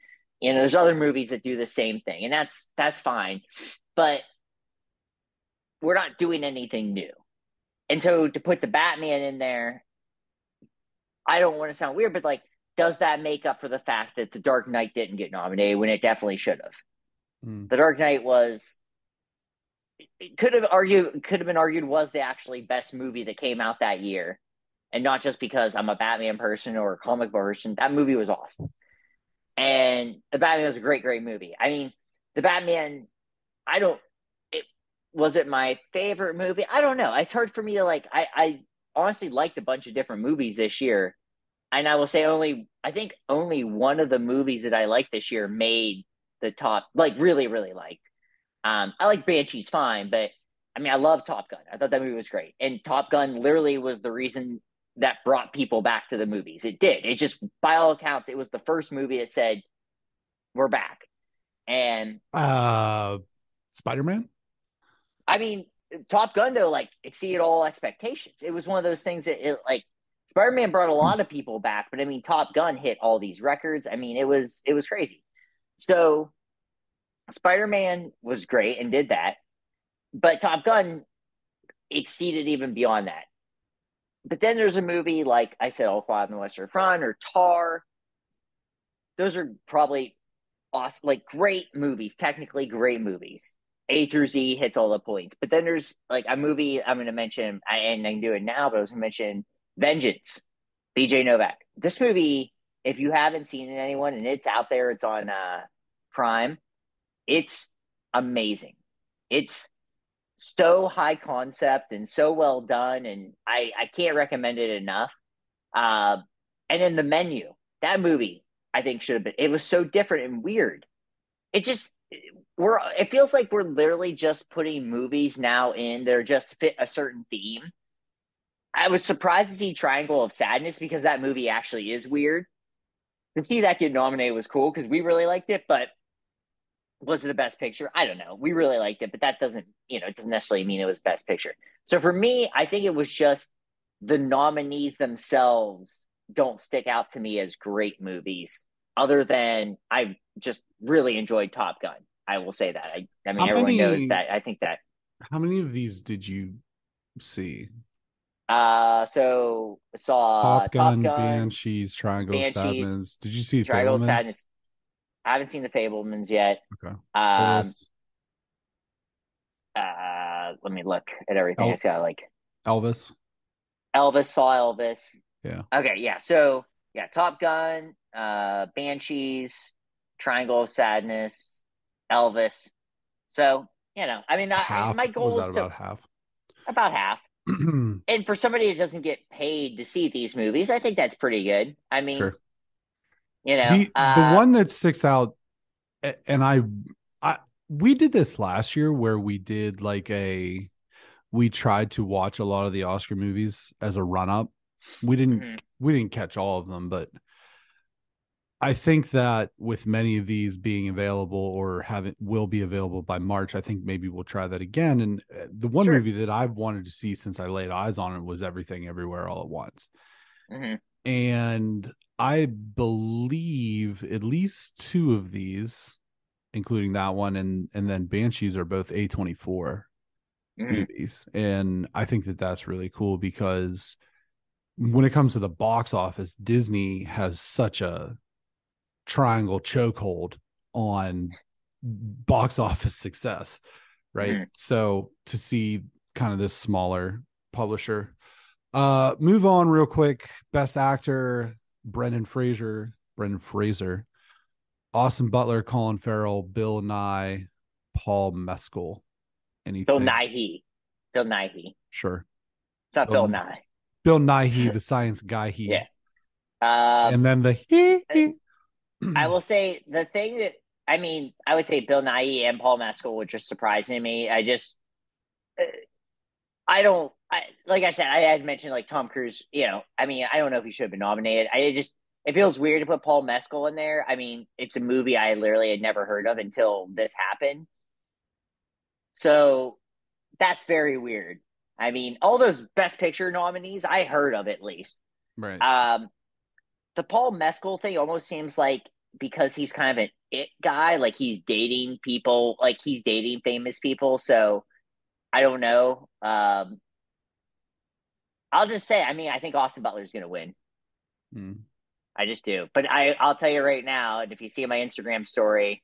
There's other movies that do the same thing, and that's fine. But we're not doing anything new. And so to put the Batman in there, I don't want to sound weird, but like, does that make up for the fact that The Dark Knight didn't get nominated when it definitely should have? Mm. The Dark Knight could have been argued was the actually best movie that came out that year, and not just because I'm a Batman person or a comic book person. That movie was awesome, and the Batman was a great movie. I mean, the Batman. I don't. It was it my favorite movie. I don't know. It's hard for me to like. I honestly liked a bunch of different movies this year, and I will say I think only one of the movies that I liked this year made the top, like really, really liked. I like Banshees fine, but I mean, I love Top Gun. I thought that movie was great. And Top Gun literally was the reason that brought people back to the movies. It did. It just, by all accounts, it was the first movie that said, we're back. And Uh Spider-Man? I mean, Top Gun, though, like exceeded all expectations. It was one of those things that like Spider Man brought a lot of people back, but I mean, Top Gun hit all these records. I mean, it was crazy. So Spider Man was great and did that, but Top Gun exceeded even beyond that. But then there's a movie like I said, All Quiet on the Western Front or Tar. Those are probably awesome, like great movies, technically great movies. A through Z hits all the points. But then there's like a movie I'm going to mention, and I can do it now, but I was going to mention Vengeance, BJ Novak. This movie, if you haven't seen it, anyone, and it's out there, it's on Prime. It's amazing. It's so high concept and so well done, and I can't recommend it enough. Uh, and then the menu, that movie, I think should have been. It was so different and weird. It just it feels like we're literally just putting movies now in that are just fit a certain theme. I was surprised to see Triangle of Sadness because that movie actually is weird. To see that get nominated was cool because we really liked it, but was it a best picture? I don't know. We really liked it, but that doesn't, it doesn't necessarily mean it was best picture. So for me, I think it was just the nominees themselves don't stick out to me as great movies, other than I just really enjoyed Top Gun. I will say that. I mean, How everyone knows many that. I think that. how many of these did you see? So saw Top Top Gun, Gun, Banshees, Triangle of Banshees, Sadness. Did you see Triangle of Fablemans? Sadness. I haven't seen the Fablemans yet. Okay. Um, Elvis. let me look at everything. I El- got like Elvis. Elvis, saw Elvis. Yeah. Okay, yeah. So yeah, Top Gun, Banshees, Triangle of Sadness, Elvis. So I mean, my Half. Was goal that is to about half? about half. And for somebody who doesn't get paid to see these movies, I think that's pretty good. I mean, Sure. The uh, one that sticks out, and I we did this last year where we tried to watch a lot of the Oscar movies as a run up. mhm, We didn't catch all of them, but I think that with many of these being available or having will be available by March, I think maybe we'll try that again. And the one sure. movie that I've wanted to see since I laid eyes on it was Everything Everywhere All at Once. Hmm. And I believe at least two of these, including that one and then Banshees, are both A24 Hmm. movies. And I think that that's really cool because when it comes to the box office, Disney has such a triangle chokehold on box office success, right? Hmm. So to see kind of this smaller publisher. Move on real quick. Best actor, Brendan Fraser, Austin Butler, Colin Farrell, Bill Nye, Paul Mescal. Bill Anything? Nighy. Bill Nighy. Sure. It's not Bill, Bill Nye. Bill Nighy, the science guy Yeah. he. Um, And then the he. I will say the thing that I mean, I would say Bill Nighy and Paul Mescal were just surprising to me. I don't. Like I said, I had mentioned like Tom Cruise. I mean, I don't know if he should have been nominated. It feels weird to put Paul Mescal in there. I mean, it's a movie I literally had never heard of until this happened. So that's very weird. I mean, all those Best Picture nominees I heard of at least. Right. Um, the Paul Mescal thing almost seems like because he's kind of an it guy, like he's dating people, like he's dating famous people. So I don't know. I'll just say, I mean, I think Austin Butler's going to win. Mm. I just do. But I'll tell you right now, and if you see my Instagram story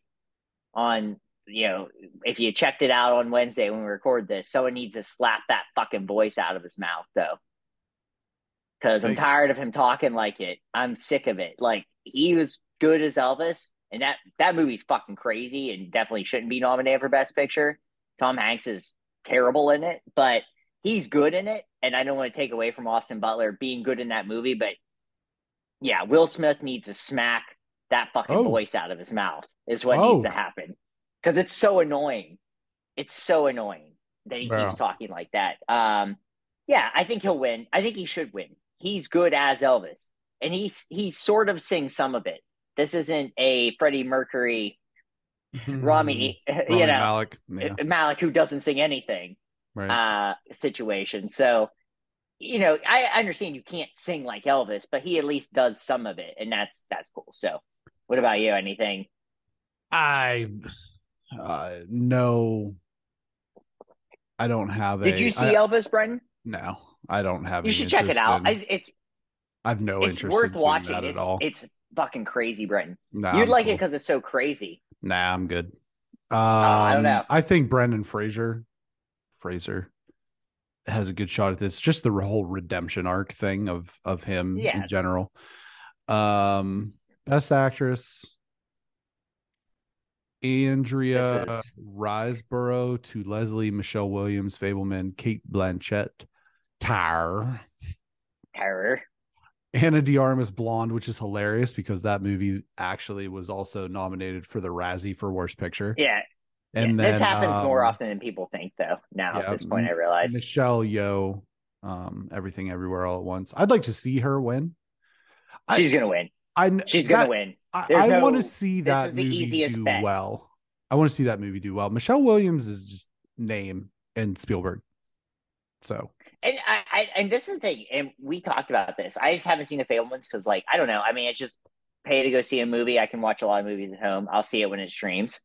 on, if you checked it out on Wednesday when we record this, someone needs to slap that fucking voice out of his mouth, though. Because I'm Thanks. tired of him talking like it. I'm sick of it. Like, he was good as Elvis, and that movie's fucking crazy and definitely shouldn't be nominated for Best Picture. Tom Hanks is terrible in it, but he's good in it. And I don't want to take away from Austin Butler being good in that movie, but yeah, Will Smith needs to smack that fucking Oh, voice out of his mouth, is what needs to oh, happen. Because it's so annoying. It's so annoying that he keeps bro. talking like that. Yeah, I think he'll win. I think he should win. He's good as Elvis, and he sort of sings some of it. This isn't a Freddie Mercury, Rami, Rami Malek. Yeah. Malik who doesn't sing anything Right. situation. So I understand you can't sing like Elvis, but he at least does some of it, and that's cool. So, what about you? Anything? I no, I don't have Did you a see Elvis, Brendan? no, I don't have You any should check it interest out. in. I have no It's interest worth in seeing watching. that at It's all. it's fucking crazy, Brendan. Nah, You'd I'm like it cool. because it's so crazy. Nah, I'm good. I don't know. I think Brendan Fraser has a good shot at this. Just the whole redemption arc thing of him in Yeah. general. Best actress. This Andrea is Riseborough to Leslie Michelle Williams, Fableman, Kate Blanchett, Tar, terror. Anna de Armas Blonde, which is hilarious because that movie actually was also nominated for the Razzie for Worst Picture. Yeah, yeah. And This then happens more often than people think, though. Now at yeah, this point, I realize Michelle Yeoh, Everything Everywhere All at Once. I'd like to see her win. I she's gonna win. I She's gonna that win. There's I want to no. see This that is the movie easiest do bet. well. I want to see that movie do well. Michelle Williams is just name and Spielberg. So And and this is the thing, and we talked about this. I just haven't seen the Fablemans because, like, I don't know. I mean, it's just pay to go see a movie. I can watch a lot of movies at home. I'll see it when it streams.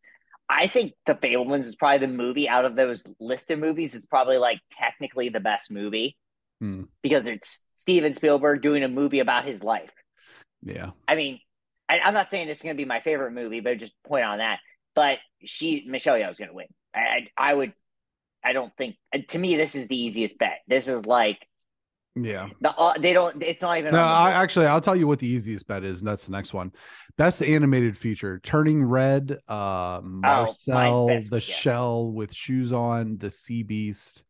I think the Fablemans is probably the movie out of those listed movies. It's probably like technically the best movie because it's Steven Spielberg doing a movie about his life. yeah. I mean, I'm not saying it's going to be my favorite movie, but just point on that. But Michelle Yeoh is going to win. I would. I don't think. To me, this is the easiest bet. This is like Yeah. they don't. It's not even No, on the board. I'll tell you what the easiest bet is, and that's the next one. Best animated feature: Turning Red, Oh, my Marcel, best. the Yeah, Shell with Shoes On, the Sea Beast,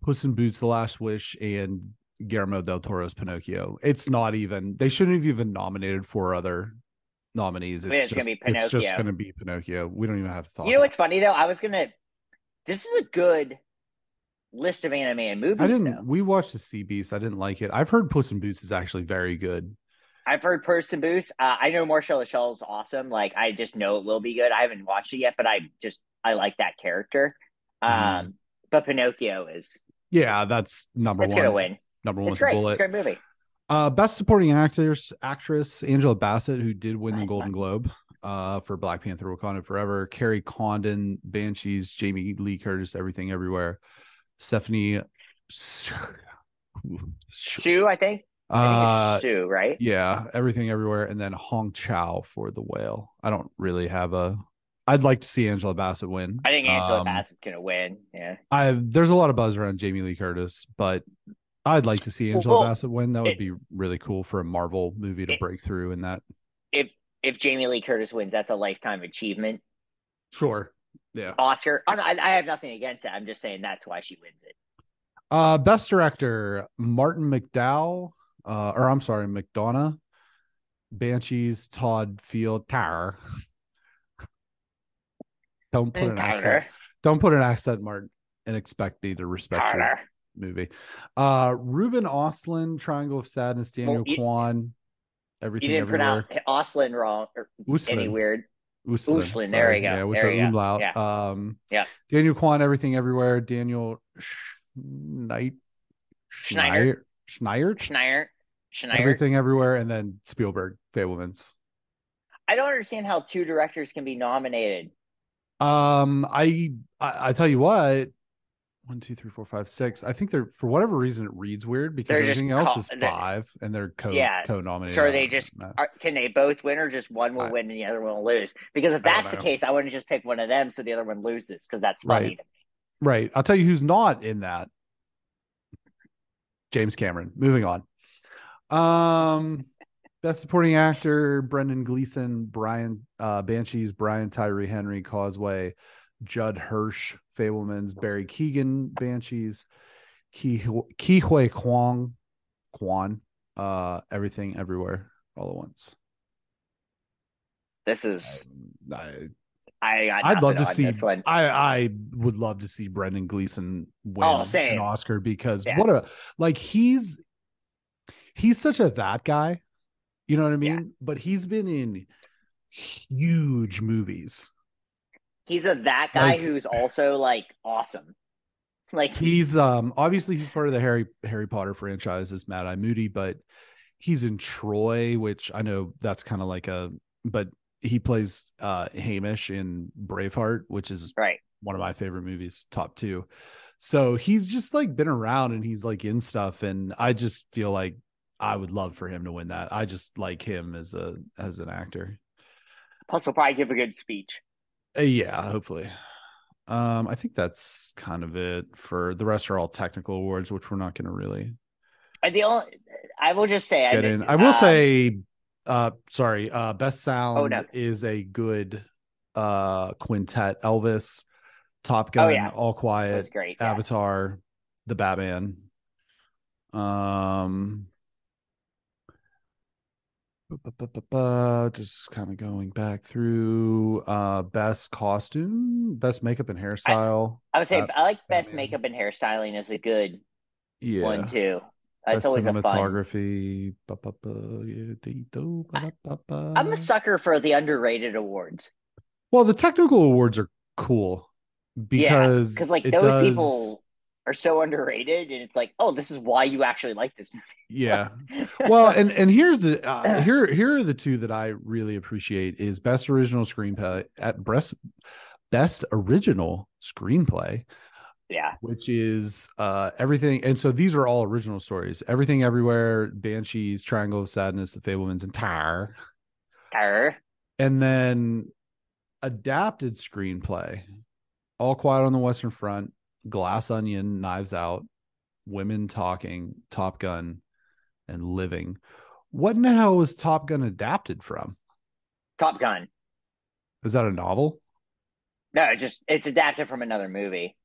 Puss in Boots: The Last Wish, and Guillermo del Toro's Pinocchio. It's not even. They shouldn't have even nominated four other nominees. I mean, it's going to be It's just Pinocchio. going to be Pinocchio. We don't even have to You talk know about what's funny though? I was gonna. This is a good list of animated I movies, didn't. though. We watched the Sea Beast. I didn't like it. I've heard Puss in Boots is actually very good. I've heard Person Boost. I know Marshall the Shell is awesome. Like I just know it will be good. I haven't watched it yet, but I like that character. Mm-hmm. Um, but Pinocchio is Yeah, that's number it's gonna one. win. Number one It's with the great. It's a bullet. great movie. Best supporting actress Angela Bassett, who did win the Golden Globe for Black Panther: Wakanda Forever. Carrie Condon, Banshees, Jamie Lee Curtis, Everything Everywhere. Stephanie Sue, I think. I think it's uh Sue, right? yeah, Everything Everywhere, and then Hong Chow for The Whale. I don't really have a I'd like to see Angela Bassett win. I think Angela Bassett's gonna win. Yeah. I There's a lot of buzz around Jamie Lee Curtis, but I'd like to see Angela Well, Bassett win. That would it, be really cool for a Marvel movie to it, break through in that. if if Jamie Lee Curtis wins, that's a lifetime achievement. Sure. Yeah. Oscar. I have nothing against it. I'm just saying that's why she wins it. Best director Martin McDowell, or I'm sorry, McDonough, Banshees, Todd Field, Tar. Don't put And an accent. Tyler, Don't put an accent, Martin, and expect me to respect your Tyler. movie. Ruben Ostlund, Triangle of Sadness, Well, Daniel Kwan, you Everything didn't pronounce Everywhere. Oslin wrong or any Uslan. weird. Uslan, Uslin. There sorry. we go. Yeah, with the There we go. umlaut. Yeah. Yeah. Daniel Kwan, Everything Everywhere. Daniel Schneider. Schneider, Schneider. Schneider. Everything Everywhere, and then Spielberg, Fablemans. I don't understand how two directors can be nominated. I tell you what, 1, 2, 3, 4, 5, 6. I think they're for whatever reason it reads weird because They're just everything else is five and they're yeah. co-nominated. So are they just can they both win or just one will I, win and the other one will lose? Because if I don't that's the know. case, I wouldn't just pick one of them so the other one loses because that's funny Right. to me. Right. I'll tell you who's not in that. James Cameron. Moving on. Best supporting actor: Brendan Gleeson, Brian Banshees, Brian Tyree Henry, Causeway, Judd Hirsch, Fablemans, Barry Keegan, Banshees, Hui Kwan, Everything Everywhere All at Once. This is I, I got I'd love to on see. this one. I would love to see Brendan Gleeson win Oh, an same. Oscar because Yeah. what a like he's such a that guy. You know what I mean? Yeah. But he's been in huge movies. He's that guy who's also like awesome. Like he's obviously he's part of the Harry Potter franchise as Mad Eye Moody, but he's in Troy, which I know that's kind of like but he plays Hamish in Braveheart, which is right. one of my favorite movies, top 2. So he's just like been around and he's like in stuff, and I just feel like I would love for him to win that. I just like him as an actor. Plus, he'll probably give a good speech. Yeah, hopefully. I think that's kind of it for the rest are all technical awards, which we're not going to really. I will just say, I will say, sorry. Best sound no. is a good quintet: Elvis, Top Oh Gun, yeah, All that was Quiet, great. Yeah, Avatar, The Batman. Um, just kind of going back through best costume, best makeup and I hairstyle. I would say I like best Batman. makeup and hairstyling is a good one Yeah. too. It's Best always a fun. cinematography. I, I'm a sucker for the underrated awards. Well, the technical awards are cool Yeah, because because like it those does. people are so underrated, and it's like, oh, this is why you actually like this Yeah. movie. Well, and here's the here are the two that I really appreciate is best original screenplay at best original screenplay, Yeah, which is everything. And so these are all original stories. Everything Everywhere, Banshees, Triangle of Sadness, The Fablemans, and Tar. Arr. And then adapted screenplay: All Quiet on the Western Front, Glass Onion, Knives Out, Women Talking, Top Gun, and Living. What in the hell was Top Gun adapted from? Top Gun. Is that a novel? No, it's adapted from another movie.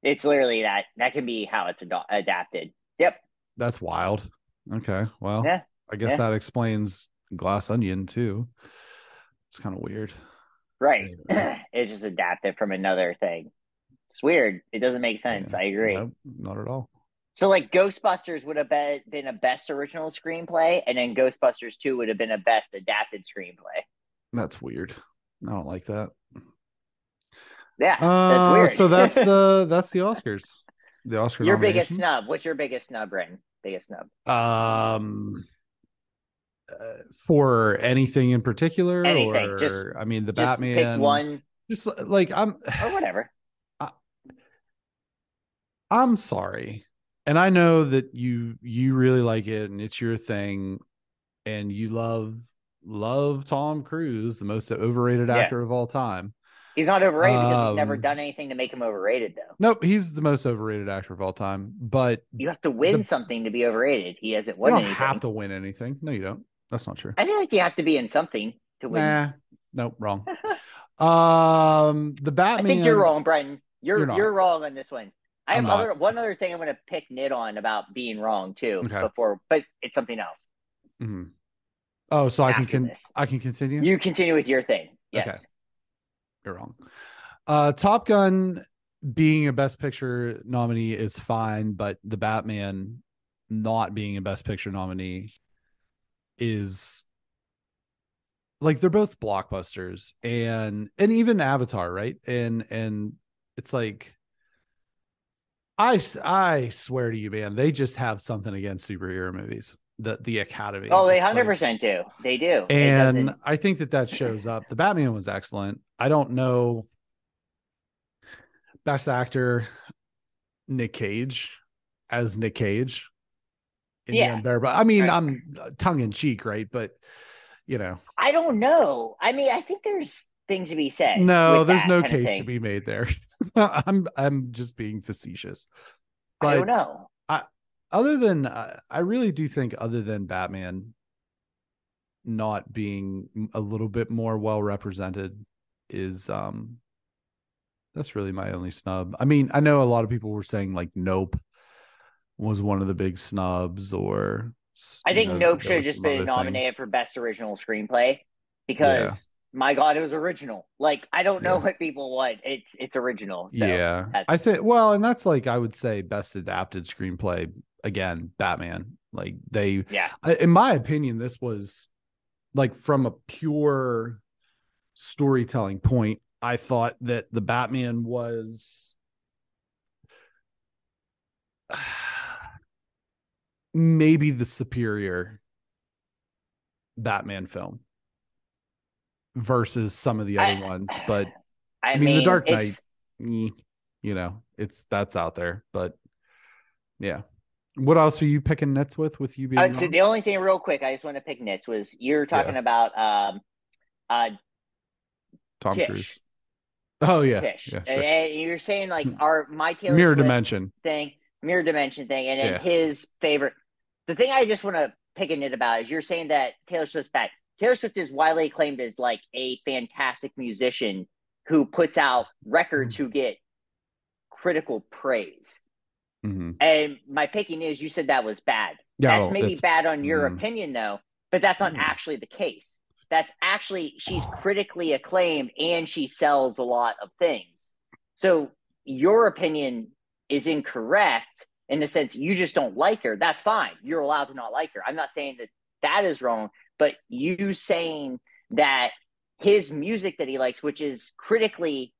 It's literally that. That can be how it's adapted. Yep. That's wild. Okay, well, Yeah. I guess Yeah. that explains Glass Onion too. It's kind of weird. Right. Anyway, It's just adapted from another thing. It's weird. It doesn't make yeah, sense. I agree. nope, not at all. So like Ghostbusters would have been a best original screenplay, and then Ghostbusters 2 would have been a best adapted screenplay. That's weird. I don't like that. Yeah, that's weird. So that's the Oscars, the Oscar Your biggest nominations. snub. What's your biggest snub, Bren? Biggest snub. Um, for anything in particular, Anything. or I mean, the Just pick Batman. one Just like or whatever. I, I'm sorry, and I know that you really like it, and it's your thing, and you love Tom Cruise, the most overrated Yeah. actor of all time. He's not overrated because he's never Um, done anything to make him overrated, though. nope, he's the most overrated actor of all time. But You have to the win something to be overrated. He hasn't you won don't have anything. to win anything. No, you don't. That's not true. I feel like you have to be in something to win. Nah, nope, wrong. The I think you're Batman. wrong, Brenton. You're You're not. wrong on this one. I I'm have not. one other thing I'm going to pick nit on about being wrong too Okay. before, but it's something else Mhm. Oh, so after this. I can continue. You continue with your thing. Okay, Yes. you're wrong. Top Gun being a Best Picture nominee is fine, but the Batman not being a Best Picture nominee is like they're both blockbusters, and even Avatar, right? And it's like I swear to you, man, they just have something against superhero movies. The Academy, Oh, they it's like, 100% do. They do. It and doesn't. I think that shows up. The Batman was excellent. I don't know Best Actor, Nick Cage as Nick Cage in the Yeah. unbearable. I mean, I'm tongue in cheek, right? But you know, I don't know. I mean, I think there's things to be said no, with there's that no kind of case to thing. be made there. I'm just being facetious, I don't but know. I other than I really do think other than Batman not being a little bit more well represented is that's really my only snub. I mean, I know a lot of people were saying like Nope was one of the big snubs, or I think Nope there should were have just some been other nominated things. for best original screenplay Yeah. because my God, it was original. Like I don't know Yeah. what people want. It's original. So Yeah. I that's think well, and that's like I would say best adapted screenplay again, Batman. Like yeah. in my opinion, this was like from a pure storytelling point, I thought that the Batman was maybe the superior Batman film versus some of the other I ones. But I I mean, The mean Dark Knight, it's it's that's out there. But yeah. What else are you picking nits with you being so wrong? the only thing real quick I just want to pick nits was you're Yeah. talking about uh Tom Kish. Cruise. Oh yeah. Kish. Yeah, sure. And you're saying like our my Taylor Mirror Swift Dimension. thing, mirror dimension thing, and then Yeah. his favorite. The thing I just want to pick a nit about is you're saying that Taylor Swift's bad. Taylor Swift is widely acclaimed as like a fantastic musician who puts out records who get critical praise. Mm-hmm. And my picking is you said that was bad. Yeah, That's maybe bad on your opinion, though, but that's not Mm. actually the case. That's actually, she's critically acclaimed and she sells a lot of things. So your opinion is incorrect in the sense you just don't like her. That's fine. You're allowed to not like her. I'm not saying that that is wrong, but you saying that his music that he likes, which is critically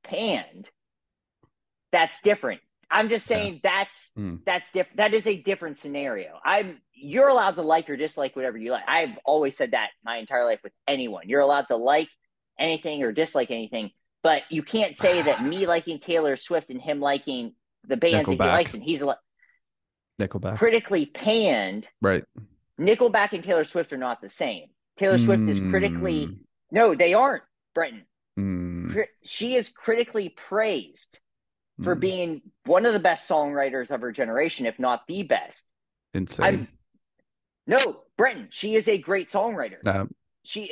panned, that's different. I'm just saying that's different. That is a different scenario. You're allowed to like or dislike whatever you like. I've always said that my entire life with anyone. You're allowed to like anything or dislike anything, but you can't say that me liking Taylor Swift and him liking the bands that he likes and he's Nickelback critically panned. Right. Nickelback and Taylor Swift are not the same. Taylor Swift is critically no, they aren't, Brenton. She is critically praised for being one of the best songwriters of her generation, if not the best. Insane. No, Brenton, she is a great songwriter. She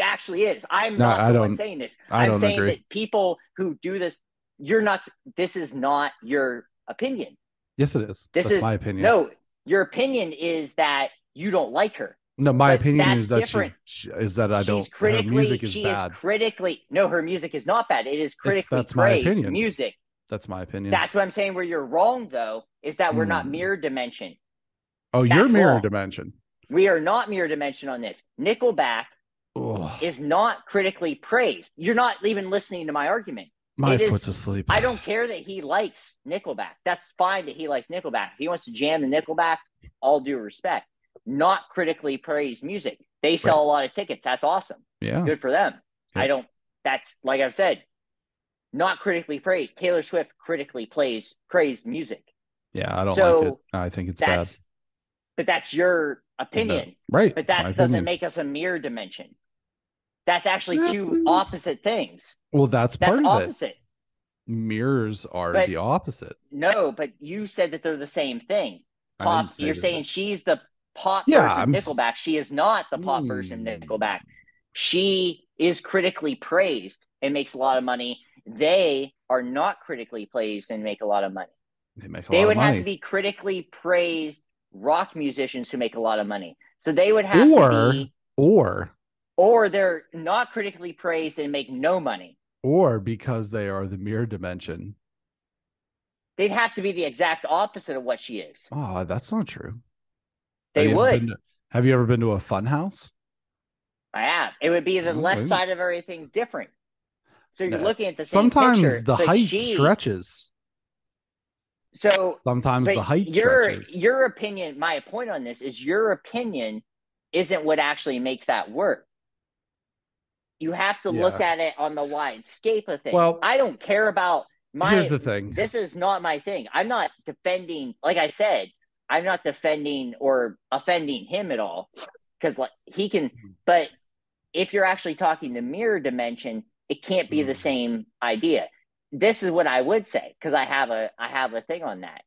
actually is. I'm not the one saying this. I'm saying agree. That people who do this, this is not your opinion. Yes, it is. That's my opinion. No, your opinion is that you don't like her. No, my opinion is that her music is bad. Her music is not bad. It is critically that's praised my opinion. music. That's my opinion. That's what I'm saying. Where you're wrong, though, is that we're not mirror dimension. Oh, you're mirror dimension. We are not mirror dimension on this. Nickelback is not critically praised. You're not even listening to my argument. My foot's asleep. I don't care that he likes Nickelback. That's fine that he likes Nickelback. If he wants to jam the Nickelback, all due respect. Not critically praised music. They sell a lot of tickets. That's awesome. Yeah. Good for them. Yeah. That's like I've said, not critically praised. Taylor Swift critically praised music. Yeah, I don't like it. I think it's bad. But that's your opinion. No. Right. But that doesn't make us a mirror dimension. That's actually two opposite things. Well, that's part of opposite. It. Mirrors are the opposite. No, but you said that they're the same thing. Pop. You're saying she's the pop version of Nickelback. She is not the pop version of Nickelback. She is critically praised and makes a lot of money. They are not critically praised and make a lot of money. They would have to be critically praised rock musicians who make a lot of money. So they would have to be or they're not critically praised and make no money. Or because they are the mirror dimension. They'd have to be the exact opposite of what she is. Oh, that's not true. They would. Have you ever been to a fun house? I have. It would be the left side of everything's different. So you're looking at the same picture. Sometimes the height stretches. So sometimes the height stretches. Your opinion, my point on this is your opinion isn't what actually makes that work. You have to look at it on the wide scape of things. Well, I don't care about here's the thing. This is not my thing. I'm not defending, like I said, I'm not defending or offending him at all. Because he can, but if you're actually talking the mirror dimension, it can't be the same idea. This is what I would say, because I have a thing on that.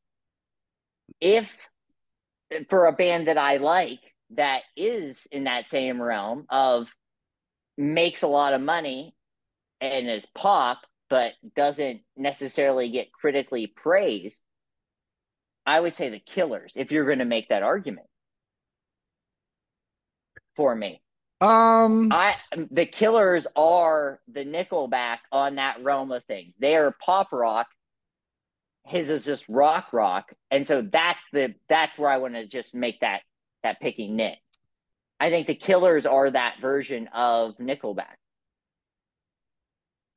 If for a band that I like that is in that same realm of makes a lot of money and is pop, but doesn't necessarily get critically praised, I would say the Killers, if you're going to make that argument for me. The Killers are the Nickelback on that realm of things. They are pop rock. His is just rock. And so that's where I want to just make that picking nit. I think the Killers are that version of Nickelback.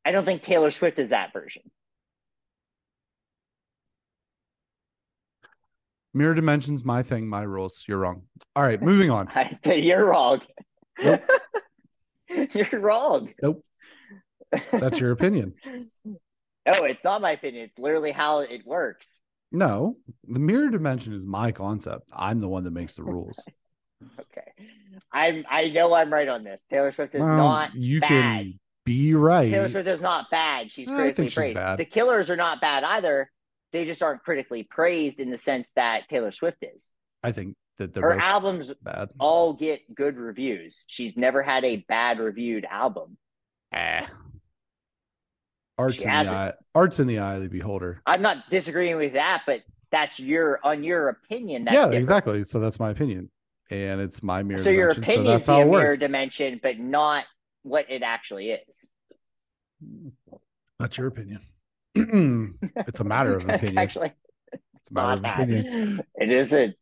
I don't think Taylor Swift is that version. Mirror dimension's my thing, my rules. You're wrong. All right, moving on. You're wrong. Nope. You're wrong. Nope. That's your opinion. No, it's not my opinion. It's literally how it works. No, the mirror dimension is my concept. I'm the one that makes the rules. Okay. I know I'm right on this. Taylor Swift is not you bad. Can be right. Taylor Swift is not bad. She's critically praised. Bad. The Killers are not bad either. They just aren't critically praised in the sense that Taylor Swift is. I think that they're Her both albums bad. all get good reviews. She's never had a bad reviewed album. Eh. She hasn't. Art's in the eye of the beholder. I'm not disagreeing with that, but that's your opinion. That's Yeah, different. exactly. So that's my opinion. And it's my mirror So your dimension. So opinion that's is how the it mirror works. dimension, but not what it actually is. That's your opinion. It's a matter of It's opinion. actually It's a matter not of that. opinion. It isn't.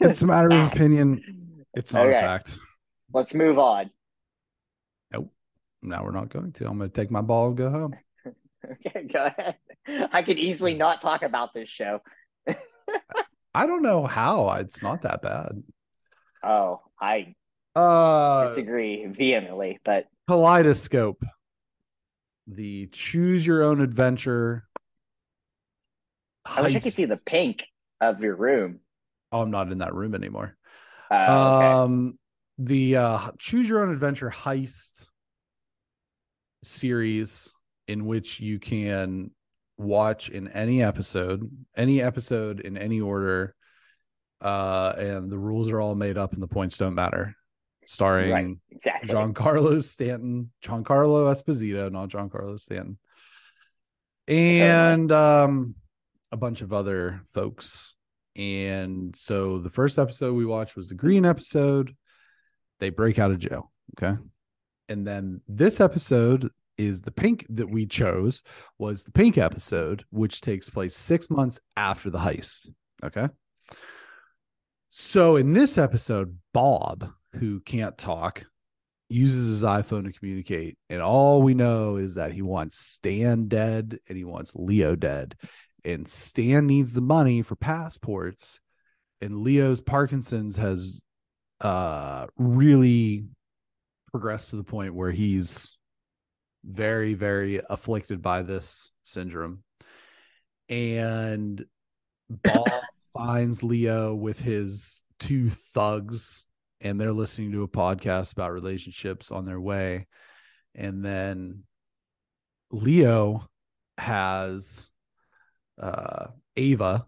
It's a matter of Bad. opinion. It's not a Okay, fact. let's move on. Nope. Now we're not going to. I'm going to take my ball and go home. Okay, go ahead. I could easily not talk about this show. I don't know how. It's not that bad. Oh, I disagree vehemently, but Kaleidoscope, the choose your own adventure I wish I could see the heist. pink of your room. Oh, I'm not in that room anymore. Okay. The choose your own adventure heist series in which you can watch in any episode in any order, and the rules are all made up and the points don't matter. Starring Right. Exactly. Giancarlo Esposito, not Giancarlo Stanton, Certainly. and a bunch of other folks. And so the first episode we watched was the green episode. They break out of jail. Okay. And then this episode is the pink that we chose was the pink episode, which takes place 6 months after the heist. Okay. So in this episode, Bob, who can't talk, uses his iPhone to communicate. And all we know is that he wants Stan dead and he wants Leo dead. And Stan needs the money for passports. And Leo's Parkinson's has really progressed to the point where he's very, very afflicted by this syndrome. And Bob finds Leo with his two thugs, and they're listening to a podcast about relationships on their way. And then Leo has Ava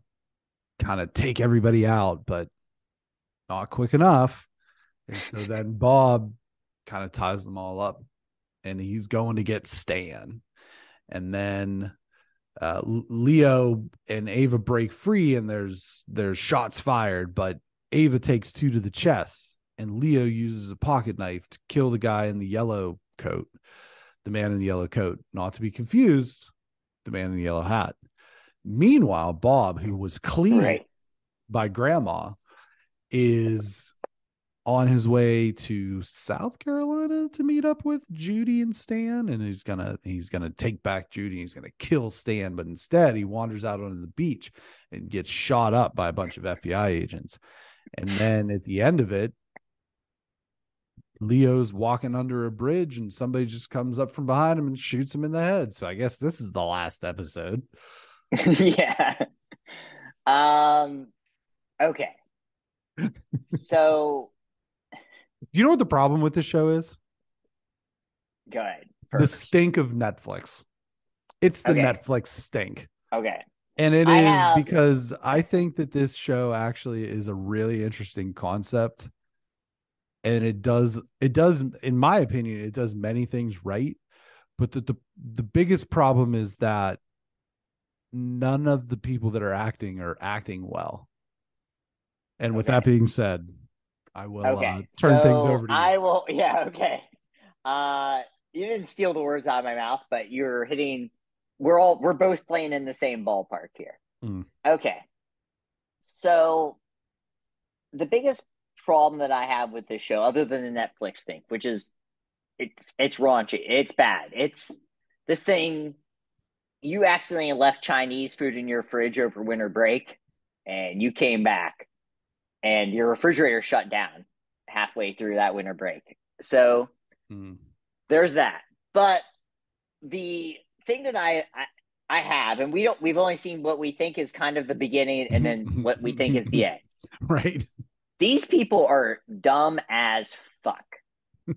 kind of take everybody out, but not quick enough. And so then Bob kind of ties them all up, and he's going to get Stan. And then Leo and Ava break free, and there's shots fired, but Ava takes two to the chest, and Leo uses a pocket knife to kill the guy in the yellow coat, the man in the yellow coat, not to be confused, the man in the yellow hat. Meanwhile, Bob, who was cleaned by grandma, is on his way to South Carolina to meet up with Judy and Stan, and he's gonna take back Judy. He's gonna kill Stan, but instead he wanders out onto the beach and gets shot up by a bunch of FBI agents. And then at the end of it, Leo's walking under a bridge, and somebody just comes up from behind him and shoots him in the head. So I guess this is the last episode. Yeah. Okay. So Do you know what the problem with this show is? go ahead. The stink of Netflix. It's the Netflix stink. Okay. And it is because I think that this show actually is a really interesting concept. And it does, in my opinion, it does many things right. But the biggest problem is that none of the people that are acting well. And with that being said, I will turn things over to you. I will. Yeah. Okay. You didn't steal the words out of my mouth, but you're hitting. We're both playing in the same ballpark here. Okay. So the biggest problem that I have with this show, other than the Netflix thing, which is it's raunchy, it's bad. It's this thing. You accidentally left Chinese food in your fridge over winter break, and you came back, and your refrigerator shut down halfway through that winter break. So there's that. But the thing that I have, and we've only seen what we think is kind of the beginning, and then what we think is the end. Right. These people are dumb as fuck.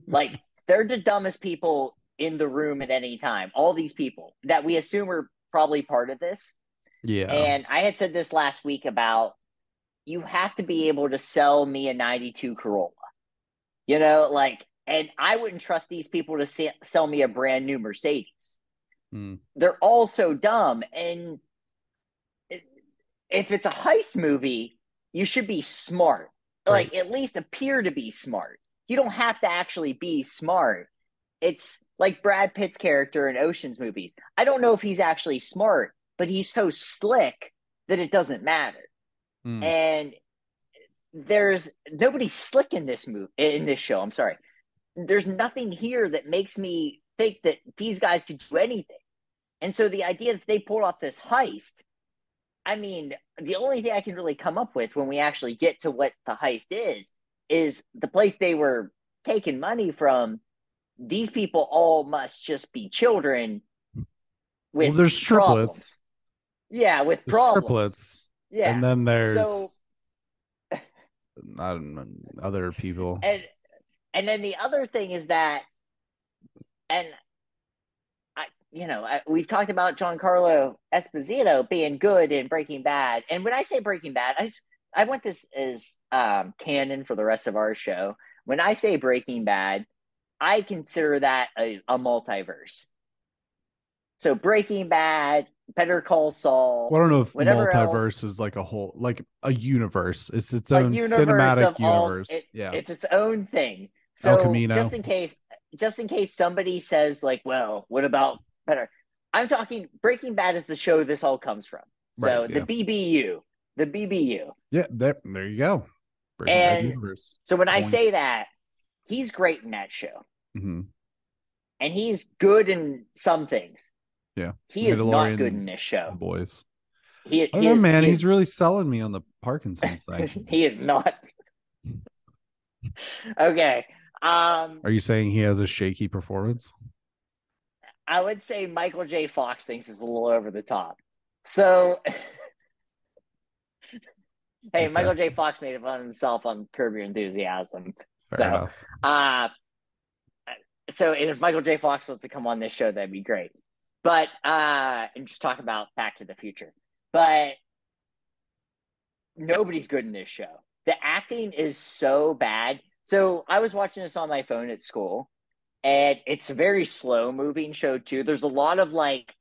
Like, they're the dumbest people in the room at any time. All these people that we assume are probably part of this. Yeah. And I had said this last week about you have to be able to sell me a 92 Corolla. You know, like, and I wouldn't trust these people to sell me a brand new Mercedes. They're all so dumb. And if it's a heist movie, you should be smart. Right. Like, at least appear to be smart. You don't have to actually be smart. It's like Brad Pitt's character in Ocean's movies. I don't know if he's actually smart, but he's so slick that it doesn't matter. And there's nobody slick in this show. I'm sorry. There's nothing here that makes me think that these guys could do anything. And so the idea that they pulled off this heist, I mean, the only thing I can really come up with when we actually get to what the heist is the place they were taking money from. These people all must just be children with there's triplets. Problems. Yeah, with there's problems. Triplets. Yeah. And then there's other people. And then the other thing is that, and we've talked about Giancarlo Esposito being good in Breaking Bad. And when I say Breaking Bad, I want this as canon for the rest of our show. When I say Breaking Bad, I consider that a multiverse. So Breaking Bad, Better Call Saul. Well, I don't know if multiverse else, is like a whole, like a universe. It's its own cinematic universe. It's its own thing. So El Camino. just in case somebody says like, well, what about Better? I'm talking Breaking Bad is the show this all comes from. So right, the BBU. Yeah, there you go. Breaking Bad universe. So when I say that, he's great in that show. And he's good in some things. Yeah. He is not good in this show. Boys. He's really selling me on the Parkinson's thing. He is not. Okay. Are you saying he has a shaky performance? I would say Michael J. Fox thinks is a little over the top. So, hey, okay. Michael J. Fox made fun of himself on Curb Your Enthusiasm. Fair enough. So if Michael J. Fox wants to come on this show, that'd be great. But and just talk about Back to the Future. But nobody's good in this show. The acting is so bad. So I was watching this on my phone at school, and it's a very slow moving show too. There's a lot of like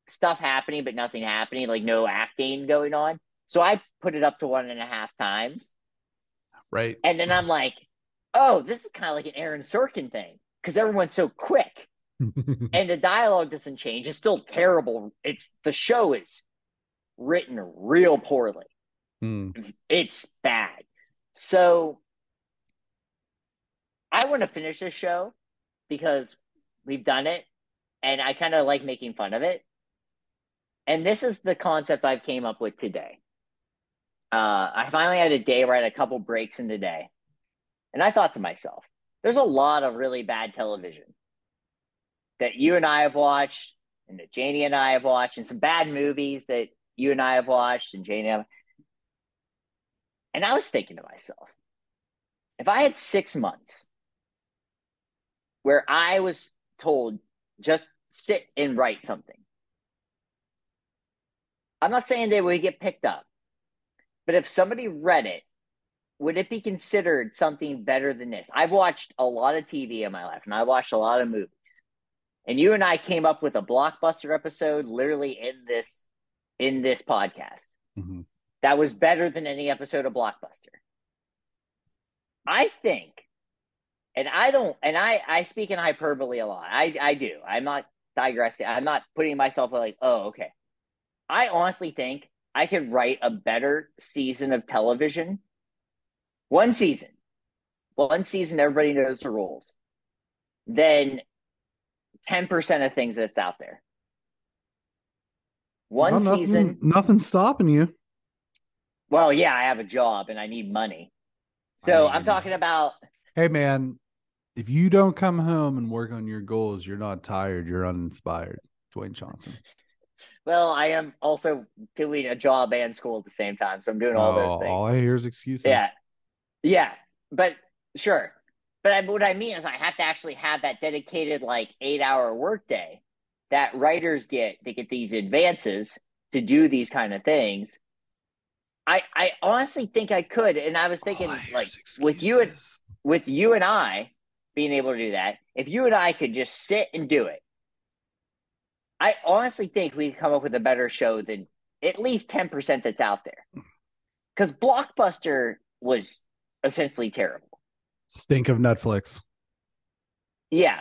stuff happening, but nothing happening, like no acting going on. So I put it up to 1.5 times. Right. And then I'm like, oh, this is kind of like an Aaron Sorkin thing because everyone's so quick. And the dialogue doesn't change. It's still terrible. The show is written real poorly. It's bad. So I want to finish this show because we've done it and I kind of like making fun of it. And this is the concept I've came up with today. I finally had a day where I had a couple breaks in the day. And I thought to myself, there's a lot of really bad television that you and I have watched and that Janie and I have watched, and some bad movies that you and I have watched and Janie and I was thinking to myself, if I had 6 months where I was told just sit and write something, I'm not saying they would get picked up, but if somebody read it, would it be considered something better than this? I've watched a lot of TV in my life, and I watched a lot of movies. And you and I came up with a blockbuster episode literally in this podcast. That was better than any episode of Blockbuster. I think, and I speak in hyperbole a lot. I do. I'm not digressing. I'm not putting myself like, oh, okay. I honestly think I could write a better season of television. One season, everybody knows the rules. Then 10% of things that's out there. Season. Nothing's stopping you. Well, yeah, I have a job and I need money. So I'm talking about. Hey, man, if you don't come home and work on your goals, you're not tired. You're uninspired. Dwayne Johnson. Well, I am also doing a job and school at the same time. So I'm doing all those things. All I hear is excuses. Yeah, but sure. But what I mean is I have to actually have that dedicated 8-hour workday that writers get. They get these advances to do these kind of things. I honestly think I could, and I was All I thinking hear like is excuses. with you and I being able to do that, if you and I could just sit and do it, I honestly think we could come up with a better show than at least 10% that's out there. Because Blockbuster was essentially terrible. Stink of Netflix. Yeah,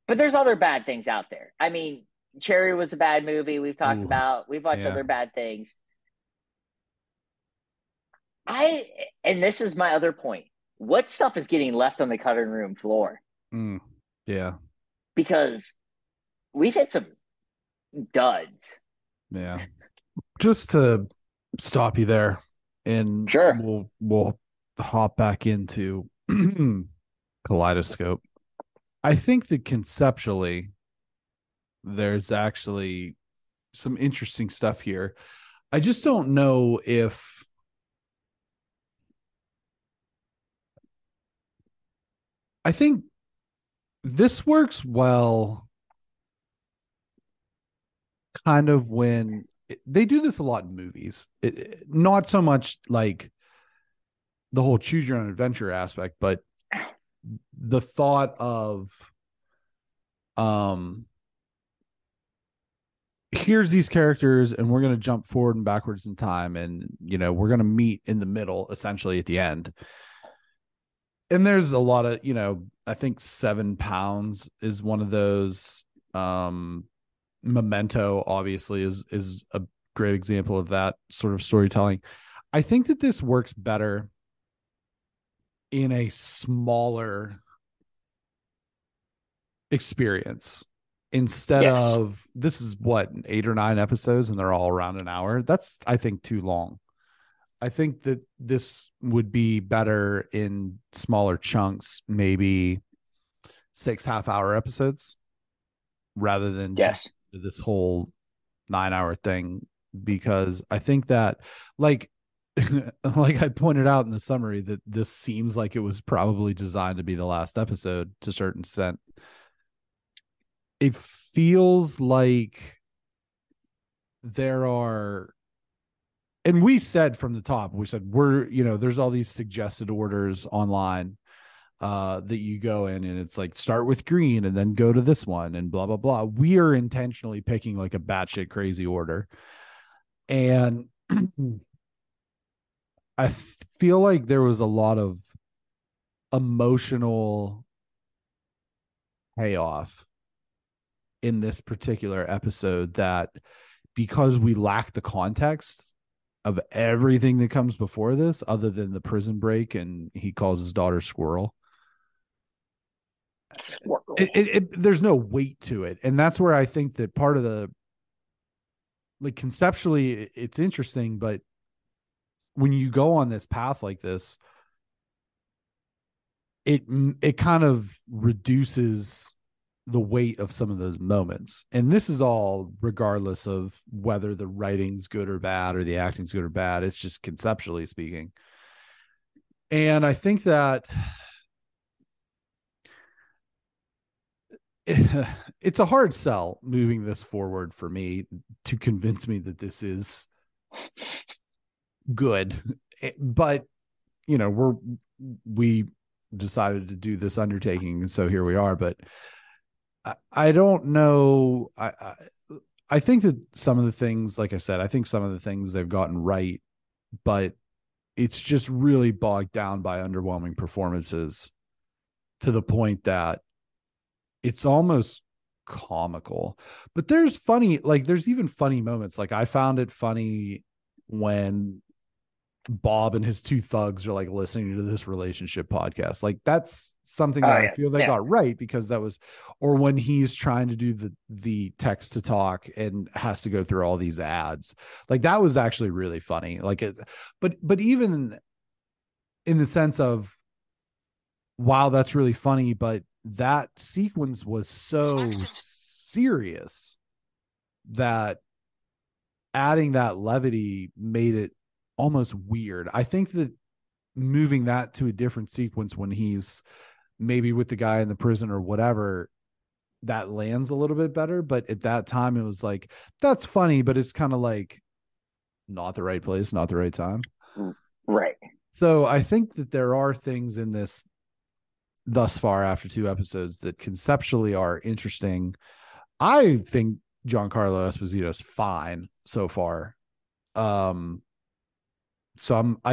but there's other bad things out there. I mean, Cherry was a bad movie. We've talked Ooh, about. We've watched yeah. other bad things. I and this is my other point. What stuff is getting left on the cutting room floor? Mm, yeah. Because we've had some duds. Yeah. Just to stop you there, and Sure. we'll hop back into Kaleidoscope. I think that conceptually there's actually some interesting stuff here. I just don't know if I think this works well kind of when they do this a lot in movies. Not so much like the whole choose your own adventure aspect, but the thought of um here's these characters and we're going to jump forward and backwards in time, and we're going to meet in the middle essentially at the end. And there's a lot of, I think 7 pounds is one of those. Memento obviously is a great example of that sort of storytelling. I think that this works better in a smaller experience instead Yes. of, this is what, 8 or 9 episodes and they're all around an hour. That's, I think, too long. I think that this would be better in smaller chunks, maybe 6 half-hour episodes rather than jump Yes. into this whole 9 hour thing, because I think that, like, like I pointed out in the summary, that this seems like it was probably designed to be the last episode to a certain extent. It feels like there are, and we said from the top, we said there's all these suggested orders online that you go in, and it's like start with green and then go to this one and blah blah blah. We are intentionally picking like a batshit crazy order, and I feel like there was a lot of emotional payoff in this particular episode, that because we lack the context of everything that comes before this, other than the prison break and he calls his daughter Squirrel, there's no weight to it. And that's where I think that part of the, like, conceptually it's interesting, but when you go on this path like this, it kind of reduces the weight of some of those moments. And this is all regardless of whether the writing's good or bad or the acting's good or bad. It's just conceptually speaking. And I think that it's a hard sell moving this forward for me to convince me that this is good. But we decided to do this undertaking, and so here we are. But I don't know. I think that some of the things, like I said, I think some of the things they've gotten right, but it's just really bogged down by underwhelming performances to the point that it's almost comical. But there's even funny moments. Like, I found it funny when Bob and his two thugs are like listening to this relationship podcast. Like, that's something that I feel they got right, because that was, or when he's trying to do the text to talk and has to go through all these ads. Like, that was actually really funny. Like it, but even in the sense of, wow, that's really funny, but that sequence was so serious that adding that levity made it almost weird. I think that moving that to a different sequence when he's maybe with the guy in the prison or whatever, that lands a little bit better. But at that time it was like, that's funny, but it's kind of like, not the right place, not the right time. Right. So I think that there are things in this thus far after 2 episodes that conceptually are interesting. I think Giancarlo Esposito's fine so far. I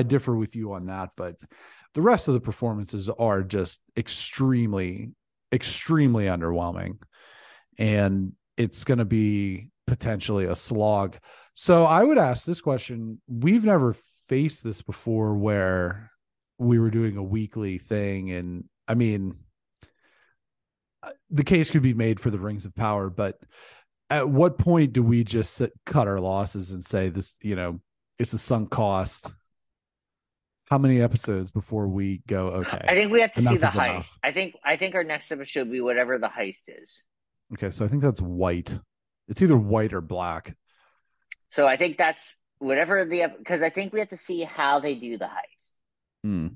differ with you on that, but the rest of the performances are just extremely, extremely underwhelming. And it's going to be potentially a slog. So I would ask this question. We've never faced this before where we were doing a weekly thing. And I mean, the case could be made for the Rings of Power, but at what point do we just cut our losses and say this, it's a sunk cost? How many episodes before we go, okay, I think we have to see enough the is heist. enough? I think our next episode should be whatever the heist is. Okay, so I think that's white. It's either white or black. So I think that's whatever because I think we have to see how they do the heist. Hmm.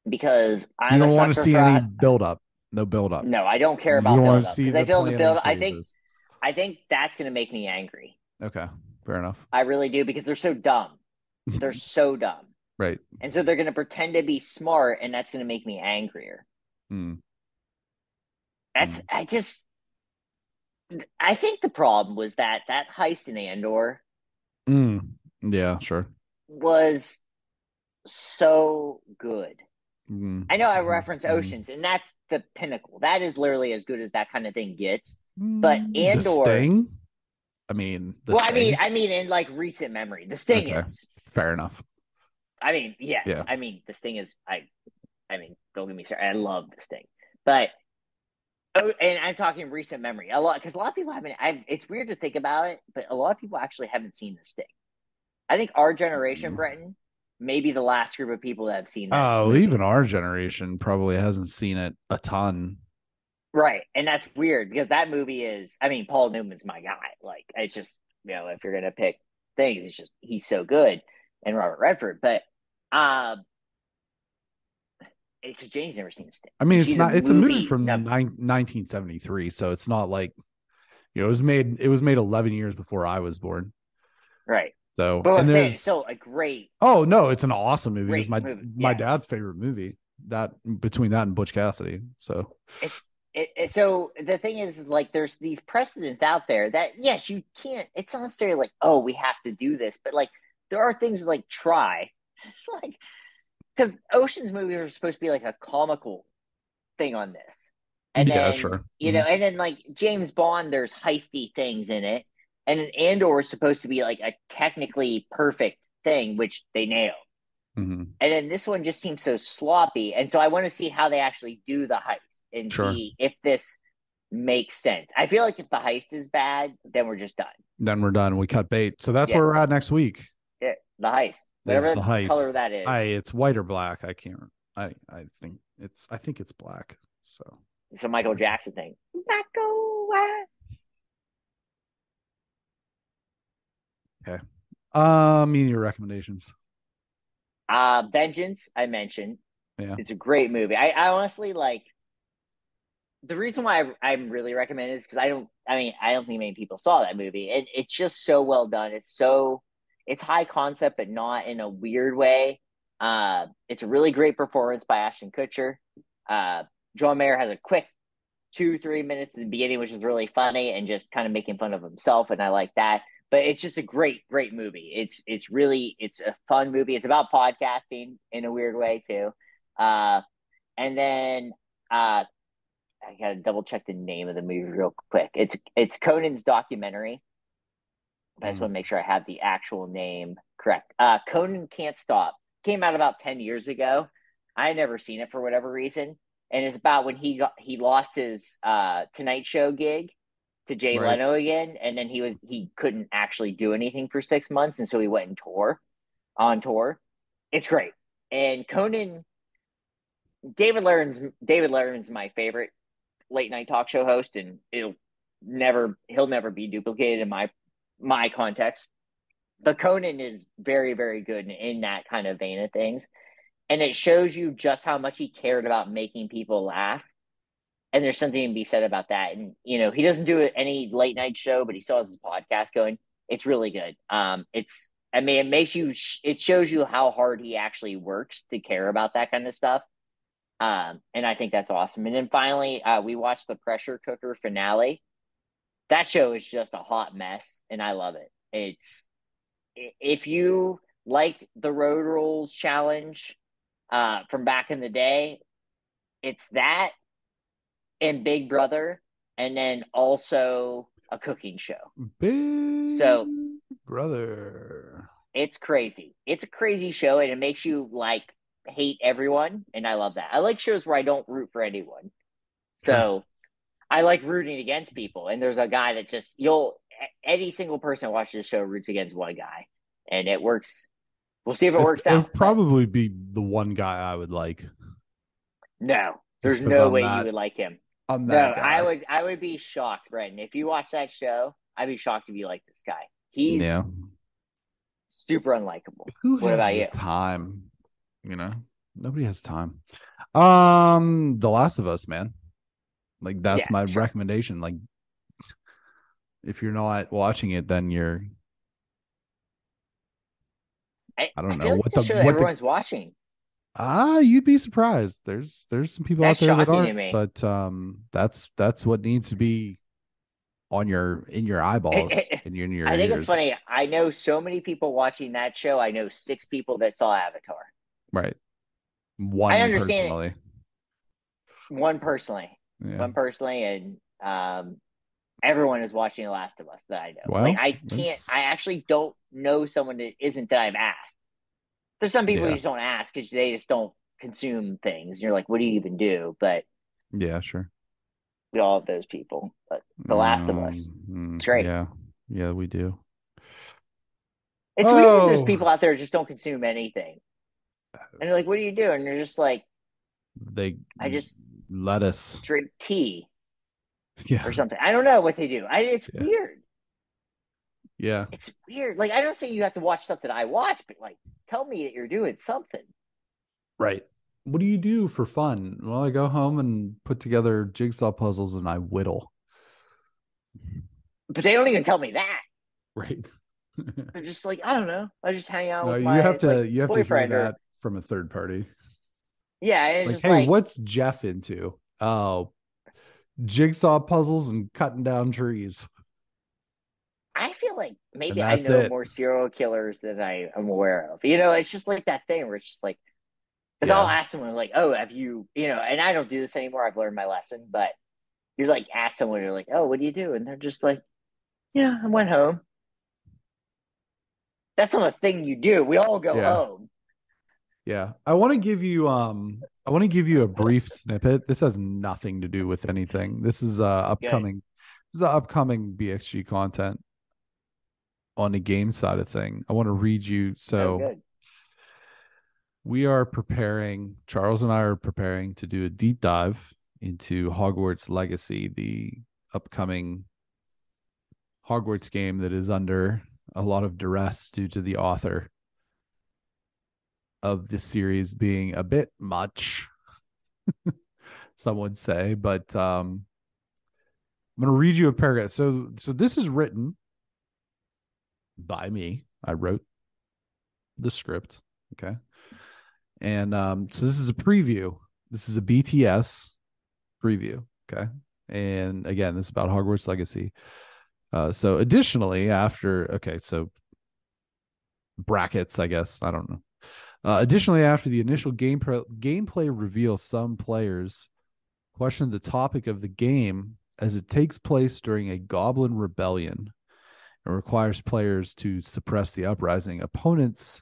Because You I'm a don't want to sucker see for any build up. No build up. no, I don't care You about don't want build to up see because I the feel the planning build. phases. I think that's going to make me angry. Okay, fair enough. I really do because they're so dumb. They're so dumb. Right. And so they're going to pretend to be smart, and that's going to make me angrier. Hmm. That's I think the problem was that heist in Andor Yeah, sure. was so good. Mm. I know I reference Mm. Oceans, and that's the pinnacle. That is literally as good as that kind of thing gets. But The Andor, Sting. I mean, the well, Sting. I mean, in like recent memory, the Sting Okay, is. fair enough. I mean, Yeah. yes. I mean, the Sting is. I mean, don't get me started. I love the Sting, but and I'm talking recent memory a lot because a lot of people haven't. It's weird to think about it, but a lot of people actually haven't seen the Sting. I think our generation, Breton, may be the last group of people that have seen that Oh, movie. even our generation probably hasn't seen it a ton. Right. And that's weird because that movie is, I mean, Paul Newman's my guy. Like, it's just, if you're going to pick things, it's just, he's so good. And Robert Redford. But, because Jane's never seen a Sting. I mean, And it's she's a not. It's a movie movie. from 1973, so it's not like it was made 11 years before I was born. Right. So, But what and I'm saying, it's there's still a great, oh no, it's an awesome movie. It was great my movie. my Yeah. dad's favorite movie. That between that and Butch Cassidy. So So the thing is like, there's these precedents out there that, yes, you can't, it's not necessarily like, oh, we have to do this, but like, there are things like try, like, because Ocean's movies are supposed to be like a comical thing on this. And yeah, then, sure. Mm-hmm. and then like James Bond, there's heisty things in it. And an Andor is supposed to be like a technically perfect thing, which they nailed. Mm-hmm. And then this one just seems so sloppy. And so I want to see how they actually do the heist and Sure. see if this makes sense. I feel like if the heist is bad, then we're just done. Then we're done. We cut bait. So that's Yeah. where we're at next week. Yeah. The heist. Is Whatever the color heist. that is. It's white or black. I can't. I think it's black. So It's a Michael Jackson thing. Michael. okay. Me and your recommendations. Vengeance, I mentioned. Yeah. It's a great movie. I honestly like the reason why I'm really recommending is because I don't think many people saw that movie. It's just so well done. It's high concept, but not in a weird way. It's a really great performance by Ashton Kutcher. John Mayer has a quick 2-3 minutes in the beginning, which is really funny and just kind of making fun of himself, and I like that. But it's just a great movie. It's a fun movie. It's about podcasting in a weird way too. And then I gotta double check the name of the movie real quick. It's Conan's documentary. But I just want to make sure I have the actual name correct. Conan Can't Stop came out about 10 years ago. I had never seen it for whatever reason, and it's about when he lost his Tonight Show gig to Jay Right. Leno again, and then he couldn't actually do anything for 6 months, and so he went on tour. It's great, and Conan. David Letterman's my favorite late night talk show host, and he'll never be duplicated in my context. But Conan is very, very good in that kind of vein of things. And it shows you just how much he cared about making people laugh. And there's something to be said about that. And, he doesn't do any late night show, but he still has his podcast going. It's really good. I mean, it makes you. It shows you how hard he actually works to care about that kind of stuff. And I think that's awesome. And then finally, we watched the Pressure Cooker finale. That show is just a hot mess, and I love it. It's if you like the Road Rules challenge from back in the day, it's that and Big Brother, and then also a cooking show. Big So Brother. it's crazy. It's a crazy show, and it makes you like hate everyone, and I love that. I like shows where I don't root for anyone. Sure. So I like rooting against people, and there's a guy that just you'll any single person who watches the show roots against one guy, and it works. We'll see if it works It out. would probably be the one guy I would like, No, just there's because no way you would like him. I'm No, that guy. I would be shocked, Brendan. If you watch that show, I'd be shocked if you like this guy. He's Yeah. super unlikable. Who What has about the you? time? You know, nobody has time. The Last of Us, man. Like that's Yeah, my sure. recommendation. Like if you're not watching it, then I I don't know feel like what it's a the show that what the everyone's watching. you'd be surprised. There's some people out That's there that shocking to aren't, me. but that's what needs to be on your in your eyeballs and in your I think it's ears. funny. I know so many people watching that show. I know 6 people that saw Avatar. Right. I One understand personally. one personally, Yeah. one personally, and everyone is watching The Last of Us that I know. Like Well, I can't. it's I actually don't know someone that isn't that I've asked. There's some people you yeah. just don't ask because they just don't consume things. You're like, what do you even do? But Yeah, sure. we all have those people. But The Last of Us, it's great. Yeah. Yeah, we do. It's weird that there's Oh, people out there who just don't consume anything. And you're like, what do you do? And you're just like, they I just lettuce. drink tea Yeah. or something. I don't know what they do. It's Yeah. weird. Yeah. It's weird. Like I don't say you have to watch stuff that I watch, but like tell me that you're doing something. Right. What do you do for fun? Well, I go home and put together jigsaw puzzles and I whittle. But they don't even tell me that. Right. They're just like, I don't know. I just hang out No, with my like you have to hear boyfriend or that from a third party. yeah, and it's Like, just hey, like what's Jeff into? Oh, jigsaw puzzles and cutting down trees. I feel like And maybe I that's know it. more serial killers than I am aware of. It's just like that thing where it's just like, because I'll Yeah. ask someone like, "Oh, have you?" And I don't do this anymore. I've learned my lesson. But you're like, ask someone, you're like, "Oh, what do you do?" And they're just like, "Yeah, I went home." That's not a thing you do. We all go Yeah. home. Yeah. I want to give you a brief snippet. This has nothing to do with anything. Good. This is upcoming BXG content on the game side of thing. I want to read you. Oh, So good. we are preparing, Charles and I are preparing to do a deep dive into Hogwarts Legacy, the upcoming Hogwarts game that is under a lot of duress due to the author of the series being a bit much, some would say. But I'm going to read you a paragraph. So this is written by me. I wrote the script. Okay. And so this is a preview. This is a BTS preview. Okay. And again, this is about Hogwarts Legacy. So additionally, so brackets, I guess. I don't know. Additionally, after the initial gameplay reveal, some players questioned the topic of the game as it takes place during a goblin rebellion and requires players to suppress the uprising. Opponents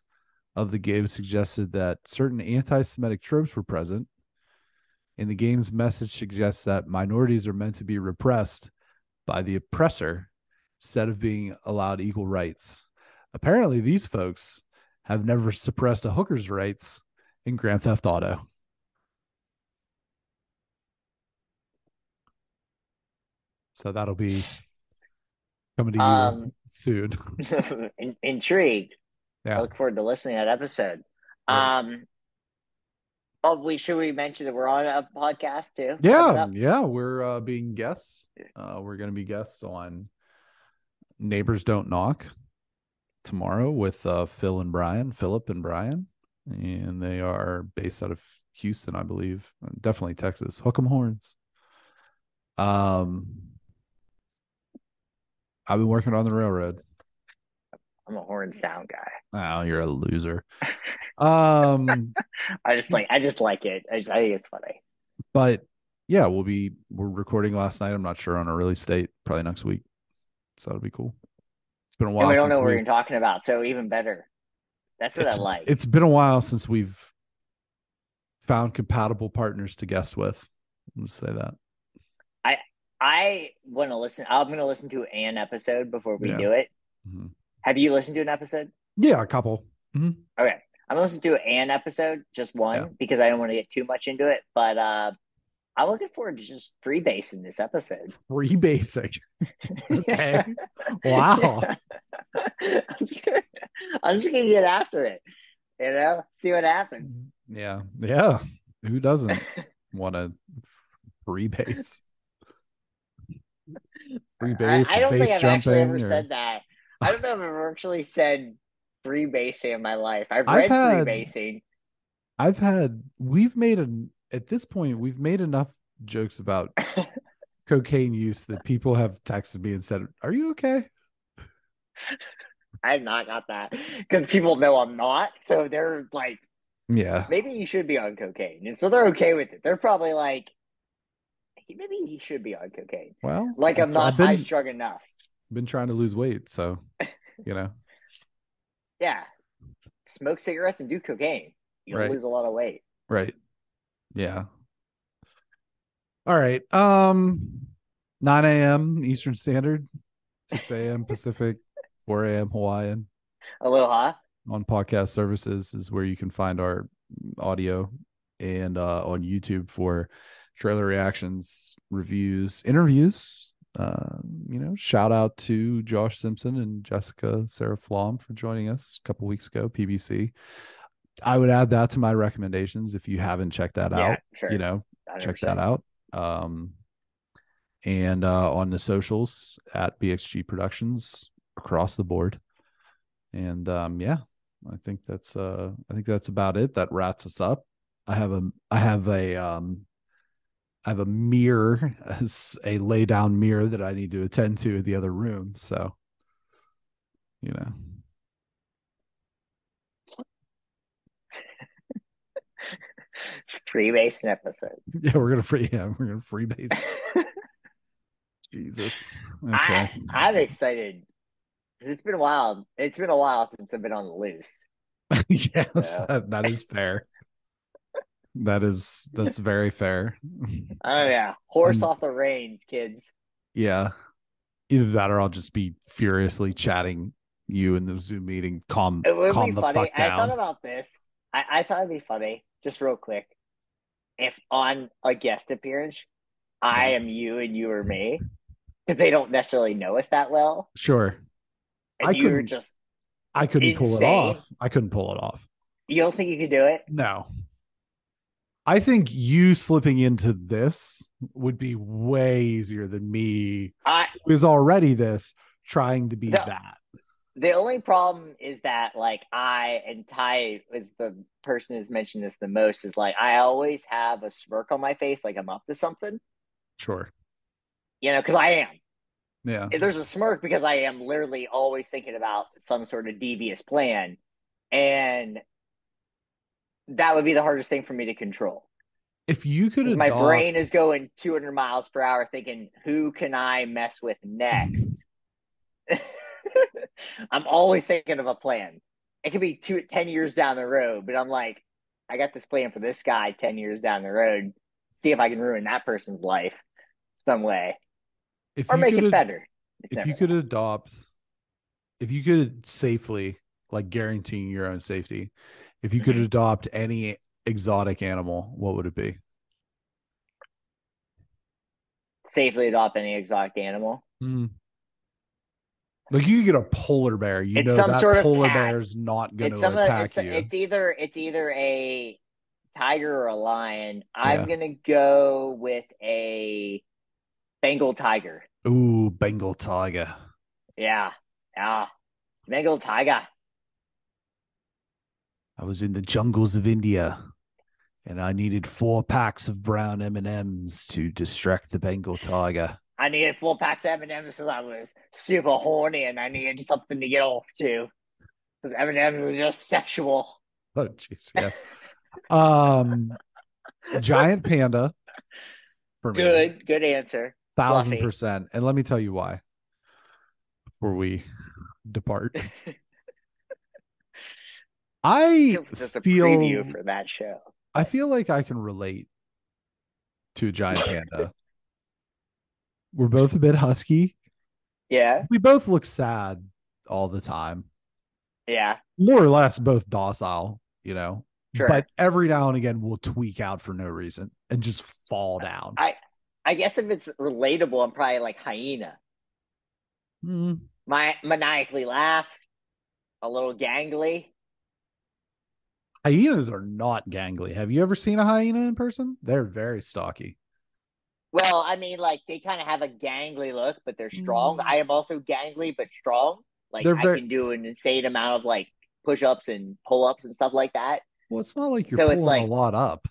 of the game suggested that certain anti-Semitic tropes were present, and the game's message suggests that minorities are meant to be repressed by the oppressor instead of being allowed equal rights. Apparently, these folks have never suppressed a hooker's rights in Grand Theft Auto. So that'll be coming to you Um, soon. intrigued. I Yeah. look forward to listening to that episode. Right. Oh, we should we mention that we're on a podcast too coming Yeah. up? Yeah. We're being guests. We're going to be guests on Neighbors Don't Knock. tomorrow with Philip and Brian, and they are based out of Houston, I believe. Definitely Texas. Hook 'em horns. Um, I've been working on the railroad. I'm a horn sound guy. Oh, you're a loser. Um, I just like it. I think it's funny. but yeah, we're recording last night. I'm not sure on a release date, probably next week. So that'll be cool. It's been a And while we don't since know what we're talking about, so even better. That's what I like. it's been a while since we've found compatible partners to guest with. I'll just say that. I I want to listen. I'm going to listen to an episode before we Yeah. do it. Mm-hmm. Have you listened to an episode? Yeah, a couple. Mm-hmm. Okay. I'm going to listen to an episode, just Yeah. one, because I don't want to get too much into it. But I'm looking forward to just freebasing this episode. Free basic. Okay. Wow. I'm just gonna get after it, see what happens. Yeah. Yeah. Who doesn't want to free base? Free base, I don't think base I've actually ever jumping, or said that. I don't know if I've ever actually said freebasing in my life. I've I've read had freebasing. we've made at this point, we've made enough jokes about cocaine use that people have texted me and said, "Are you okay?" I've not got that because people know I'm not, so they're like, Yeah. maybe you should be on cocaine, and so they're okay with it. They're probably like, maybe he should be on cocaine. Well, Like I'm not I've high strung enough. been trying to lose weight, so you know, Yeah, smoke cigarettes and do cocaine. You'll right, lose a lot of weight. right, yeah. All right. 9 a.m. Eastern Standard, 6 a.m. Pacific, 4 a.m. Hawaiian. Aloha. On podcast services is where you can find our audio, and on YouTube for trailer reactions, reviews, interviews. Shout out to Josh Simpson and Jessica Sarah Flom for joining us a couple weeks ago, PBC. I would add that to my recommendations if you haven't checked that Yeah, out. sure. You know, 100%. check that out. And on the socials at BXG Productions across the board. And yeah, I think that's about it. That wraps us up. I have a mirror, a lay down mirror that I need to attend to in the other room. So, you know. Freebasing episode. Yeah, we're gonna free base. Jesus. Okay. I'm excited. It's been a while. It's been a while since I've been on the loose. Yes, So. that is fair. That's very fair. Oh yeah, horse off the reins, kids. Yeah. Either that or I'll just be furiously chatting you in the Zoom meeting. Calm It would be the funny. fuck down. I thought about this. I thought it'd be funny, just real quick, if on a guest appearance, I am you and you are me, because they don't necessarily know us that well. Sure. And you're just I couldn't insane. pull it off. I couldn't pull it off. You don't think you could do it? No. I think you slipping into this would be way easier than me, who is already this, trying to be that. The only problem is that, like, I and Ty is the person who's mentioned this the most, is like, I always have a smirk on my face, like I'm up to something. Sure. Because I am. Yeah. There's a smirk because I am literally always thinking about some sort of devious plan. And that would be the hardest thing for me to control. If you could my brain is going 200 miles per hour thinking, who can I mess with next? I'm always thinking of a plan. It could be 10 years down the road, but I'm like, I got this plan for this guy 10 years down the road. See if I can ruin that person's life some way. Or make it better. If you could safely, like guaranteeing your own safety, if you could adopt any exotic animal, what would it be? Safely adopt any exotic animal? Like you could get a polar bear, it's some sort of polar bear's not going to attack you. It's either a tiger or a lion. I'm going to go with a Bengal tiger. Ooh, Bengal tiger. Yeah. Bengal tiger. I was in the jungles of India, and I needed 4 packs of brown M&Ms to distract the Bengal tiger. I needed 4 packs of M&Ms because I was super horny and I needed something to get off to. Because M&Ms was just sexual. Oh, jeez, yeah. Um, giant panda for me, Good answer. thousand Fluffy. percent. And let me tell you why. Before we depart, I Feels like just a preview feel for that show. I feel like I can relate to a giant panda. We're both a bit husky. Yeah. We both look sad all the time. Yeah. More or less both docile, you know. But Sure. every now and again we'll tweak out for no reason and just fall down. I I guess if it's relatable, I'm probably like hyena. Mm. My maniacally laugh, a little gangly. Hyenas are not gangly. Have you ever seen a hyena in person? They're very stocky. Well, I mean, like they kind of have a gangly look, but they're strong. Mm. I am also gangly but strong. Like They're I very can do an insane amount of like push-ups and pull-ups and stuff like that. well, it's not like you're So it's pulling a like, lot up.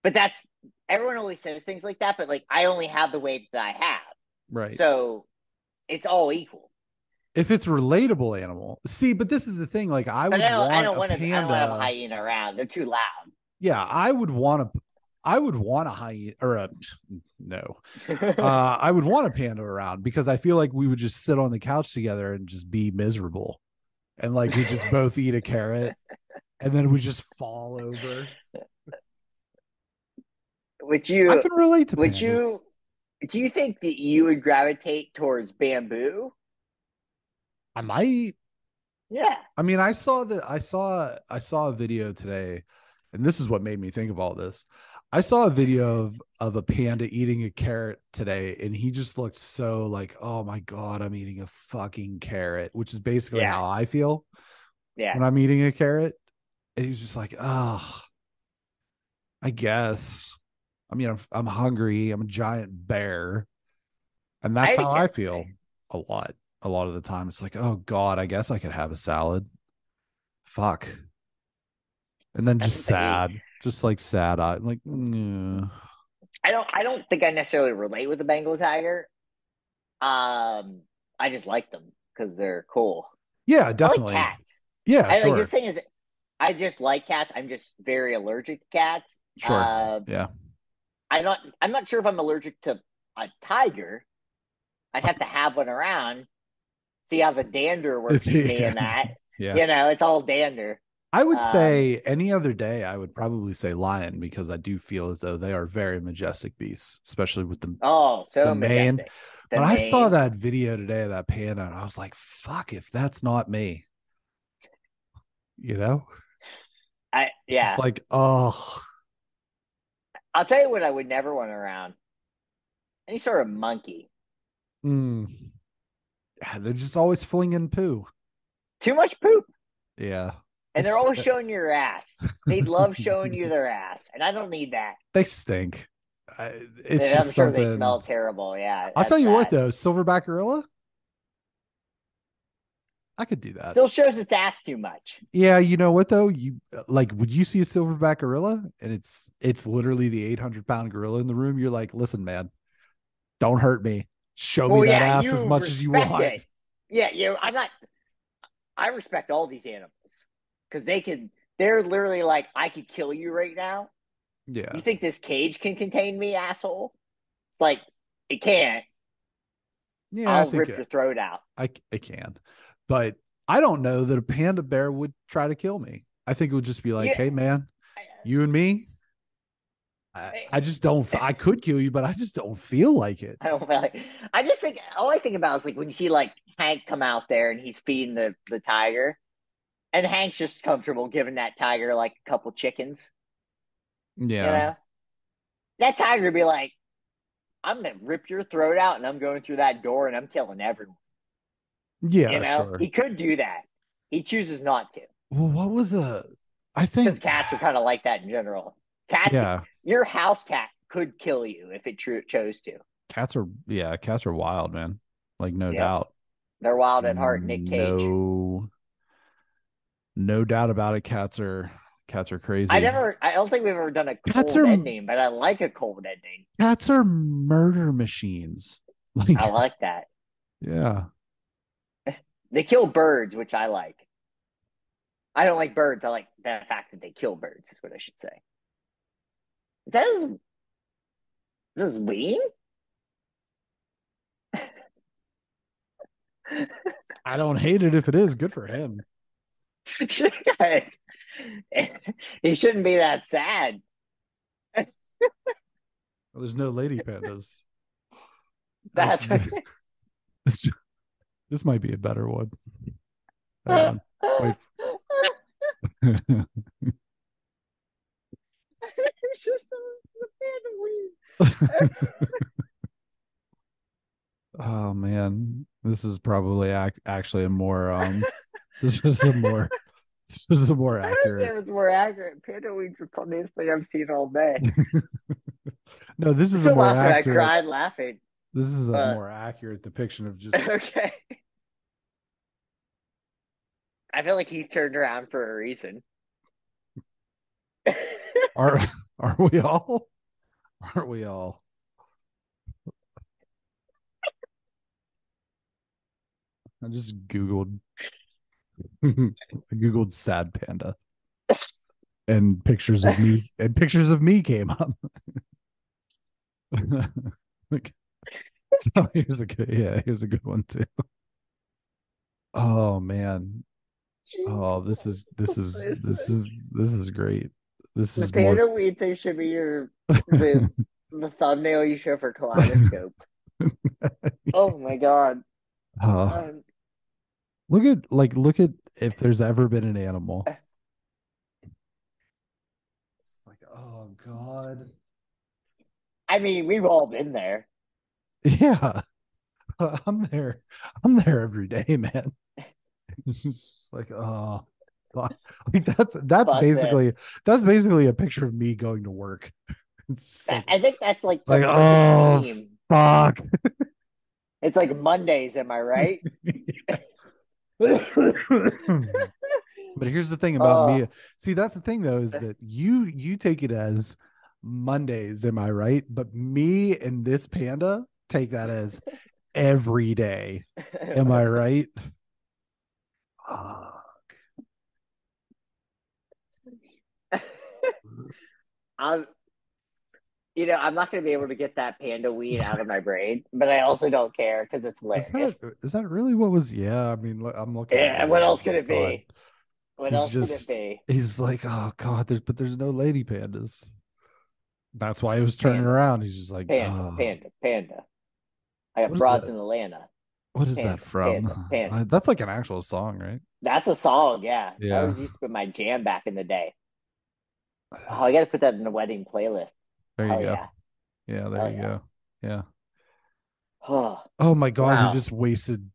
but that's everyone always says things like that, but like I only have the weight that I have. Right. So it's all equal. If it's relatable animal. See, but this is the thing. Like I But would I want don't a want to I don't want to have a panda. hyena around. They're too loud. Yeah, I would want a hyena or a no. I would want a panda around because I feel like we would just sit on the couch together and just be miserable. And like we just both eat a carrot and then we just fall over. would I you can relate to would pandas. you do you think that you would gravitate towards bamboo? I might. Yeah. I mean, I saw a video today, and this is what made me think of all this. I saw a video of a panda eating a carrot today, and he just looked so like, oh my God, I'm eating a fucking carrot, which is basically Yeah. how I feel Yeah. when I'm eating a carrot. And he's just like, oh, I guess. I mean, I'm hungry. I'm a giant bear. And I that's had a how I carrot today. feel a lot. A lot of the time. It's like, oh God, I guess I could have a salad. Fuck. And then That's just what they eat. sad. Just like sad eye. Like, mm. I don't think I necessarily relate with the Bengal tiger. I just like them because they're cool. Yeah, I like definitely. cats. Yeah, I like this sure. thing is I just like cats. I'm just very allergic to cats. Sure. Yeah. I'm not sure if I'm allergic to a tiger. I'd have to have one around, see how the dander It's works with me yeah. and that. Yeah. It's all dander. I would Um, say any other day, I would probably say lion because I do feel as though they are very majestic beasts, especially with oh, the so mane. majestic. The But I saw mane. that video today of that panda, and I was like, "Fuck! If that's not me, you know." It's just Yeah. like, oh, I'll tell you what I would never want around. Any sort of monkey. mm. Yeah, they're just always flinging poo. Too much poop. Yeah, And they're always showing your ass. They love showing you their ass. And I don't need that. they stink. It's And I'm just sure they something. smell terrible. Yeah, I'll tell that's you what, bad. though, silverback gorilla, I could do that. Still shows its ass too much. Yeah, you know what though? You like, would you see a silverback gorilla and it's literally the 800-pound gorilla in the room? You're like, listen, man, don't hurt me. Show me Well, that yeah, ass as you much as you respect want. it. Yeah, I'm not, I respect all these animals because they're literally like, I could kill you right now. Yeah, You think this cage can contain me, asshole? It's like, it can't. yeah, I I'll think rip your throat out. I can, but I don't know that a panda bear would try to kill me. I think it would just be like, Yeah. hey, man, you and me. I just don't. I could kill you, but I just don't feel like it. I don't feel like. I just think all I think about is like when you see like Hank come out there and he's feeding the tiger, and Hank's just comfortable giving that tiger like a couple chickens. You Yeah, know, that tiger would be like, "I'm gonna rip your throat out, and I'm going through that door, and I'm killing everyone." yeah, sure. He could do that. He chooses not to. Well, what was a? I It's because think, cats are kind of like that in general. Cats, yeah, your house cat could kill you if it chose to. cats are wild, man. Like no Yep. doubt. They're wild at heart. Nick Cage. No, no doubt about it. Cats are crazy. I don't think we've ever done a Cats cold are ending, but I like a cold ending. cats are murder machines. Like, I like that. yeah. They kill birds, which I like. I don't like birds. I like the fact that they kill birds, is what I should say. This is Ween? I don't hate it if it is. Good for him. Guys, he shouldn't be that sad. Well, there's no lady pandas. That's This, this might be a better one. Hang on. Wait. It's just the panda Ween. Oh man, this is probably actually a more this is a more this is a more I don't accurate. think it was more accurate. Panda Ween's the funniest thing I've seen all day. No, this is a So more last night I accurate. cried laughing. This is a But more accurate depiction of just okay. I feel like he's turned around for a reason. are are we all? Aren't we all? I just googled sad panda and pictures of me came up. Like, oh, here's a good one too. Oh man. Oh, this is great. This The is more. panda weed thing should be the thumbnail you show for Kaleidoscope. Oh my god. uh, Um, look at if there's ever been an animal. It's like, oh god. I mean, we've all been there. Yeah. I'm there. I'm there every day, man. It's just like, oh, fuck. Like Fuck this. that's basically a picture of me going to work. It's just I think that's like the like perfect oh meme. fuck. It's like Mondays, am I right? But here's the thing about Oh, me. See, that's the thing though, is that you take it as Mondays, am I right? But me and this panda take that as every day. Am I right? Ah. I'm, I'm not going to be able to get that panda weed out of my brain, but I also don't care because it's hilarious. Is that really what was? Yeah, I mean, I'm looking at Yeah, it. what Oh else could my it god, be? What else could it be? he's like, oh god, there's no lady pandas. That's why he was turning Panda, around. He's just like, panda, oh, panda, panda. I got what is broads that? in Atlanta. What is that Panda, panda, from? panda. That's like an actual song, right? That's a song, yeah. That Yeah. was used to be my jam back in the day. Oh, I got to put that in the wedding playlist. There you Hell go. yeah. Yeah, there Hell you yeah. go. Yeah. Oh, Oh my god, we wow. just wasted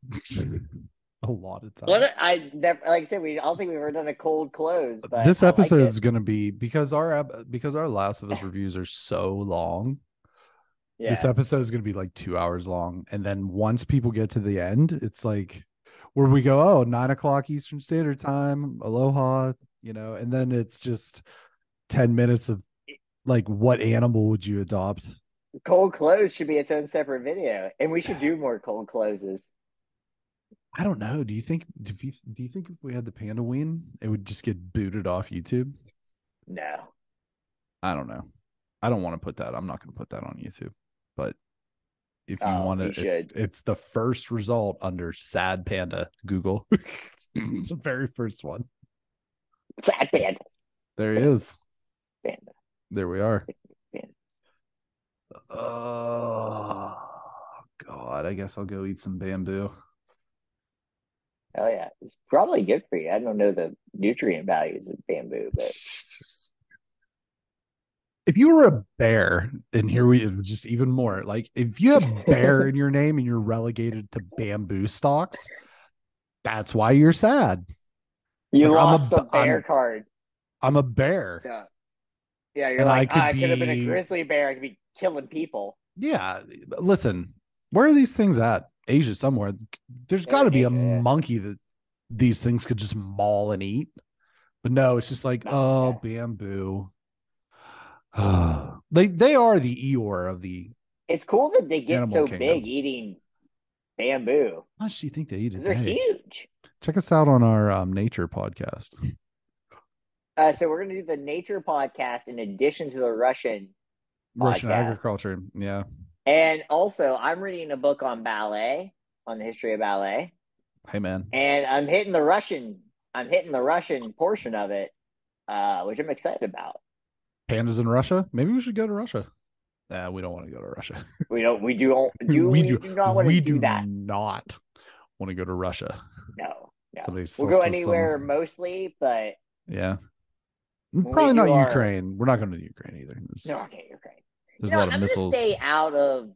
a lot of time. What I never, like I said, I don't think we've ever done a cold close, but This I like episode it. is going to be because our Last of Us reviews are so long. This Yeah. episode is going to be like 2 hours long, and then once people get to the end, it's like where we go, oh, 9 o'clock Eastern Standard Time, aloha, and then it's just 10 minutes of like, what animal would you adopt? Cold close should be its own separate video, and we should do more cold closes. I don't know. Do you think if we had the panda ween, it would just get booted off YouTube? No. I don't know. I don't want to put that. I'm not going to put that on YouTube. But if you Oh, want we to, if should. it's the first result under sad panda Google. It's the very first one. Sad panda. There he Panda. is. Panda. There we are. Panda. Oh god, I guess I'll go eat some bamboo. Oh yeah, it's probably good for you. I don't know the nutrient values of bamboo, but If you were a bear, and here we just even more, like if you have bear in your name and you're relegated to bamboo stalks, that's why you're sad. It's you like lost the bear card. I'm a bear. Yeah, yeah. You're And like, I could have been a grizzly bear. I could be killing people. yeah, listen, where are these things at? Asia somewhere. There's They're got to in be a Asia, yeah. monkey that these things could just maul and eat. But no, it's just like, Oh, oh, yeah. bamboo. They are the Eeyore of the It's cool that they get animal so big kingdom. eating bamboo How much do you think they eat a because they're day? huge. Check us out on our nature podcast. So we're gonna do the nature podcast in addition to the Russian Russian podcast. agriculture. Yeah. And also, I'm reading a book on ballet, on the history of ballet, Hey man. and I'm hitting the Russian portion of it, which I'm excited about. Pandas in Russia? Maybe we should go to Russia. Nah, we don't want to go to Russia. We do not want to We do do that. not want to go to Russia. No, no. Somebody We'll go slips us anywhere some. mostly, but Yeah. when we Probably do not our Ukraine. We're not going to Ukraine either. no, okay, you're great. There's a lot of I'm gonna missiles. stay out of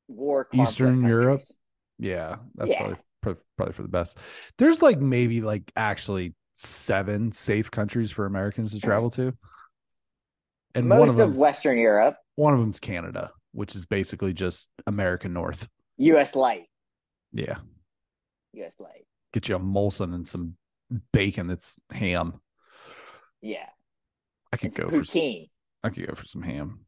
war conflict Eastern Europe. countries. Yeah, that's Yeah, probably for the best. There's like maybe like actually 7 safe countries for Americans to travel to, and most of Western Europe, one of them's Canada, which is basically just American North. U.S. light, Yeah, U.S. light. get you a Molson and some bacon that's ham. Yeah, I could it's go poutine. I could go for some ham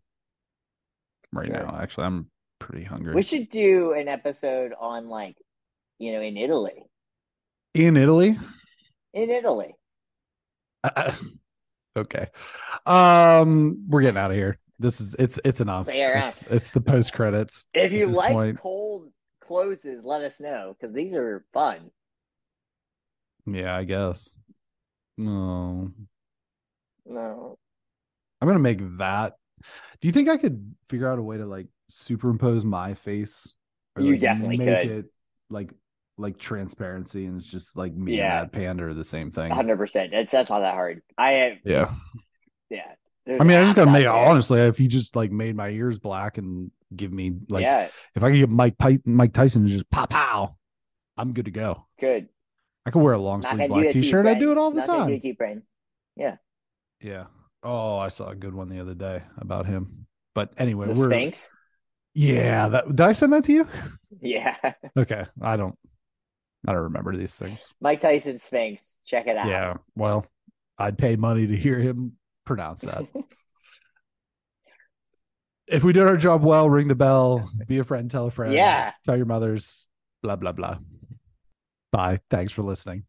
right Sure. now. Actually, I'm pretty hungry. We should do an episode on like, in Italy. In Italy. In Italy. Okay. We're getting out of here. This is it's enough. Fair It's the post credits. If you this like point. cold closes, let us know because these are fun. Yeah, I guess. No. No. I'm gonna make that. Do you think I could figure out a way to like superimpose my face or You like definitely make could. it like transparency and it's just like me and Yeah. that panda are the same thing? 100%. That's not that hard. Yeah. Yeah. I mean, I just apps gotta out make there. honestly, if you just like made my ears black and give me like Yeah, if I could get Mike Tyson to just pow, I'm good to go. good. I could wear a long Not sleeve gonna do black it to you, t-shirt. I do friend. it all the Not gonna do it time. to you, friend. Yeah. Yeah. Oh, I saw a good one the other day about him. But anyway, The Sphinx. yeah, did I send that to you? Yeah. Okay. I don't remember these things. Mike Tyson Sphinx. Check it out. Yeah. Well, I'd pay money to hear him pronounce that. If we did our job well, ring the bell, be a friend, tell a friend, Yeah. tell your mothers, blah, blah, blah. Bye. Thanks for listening.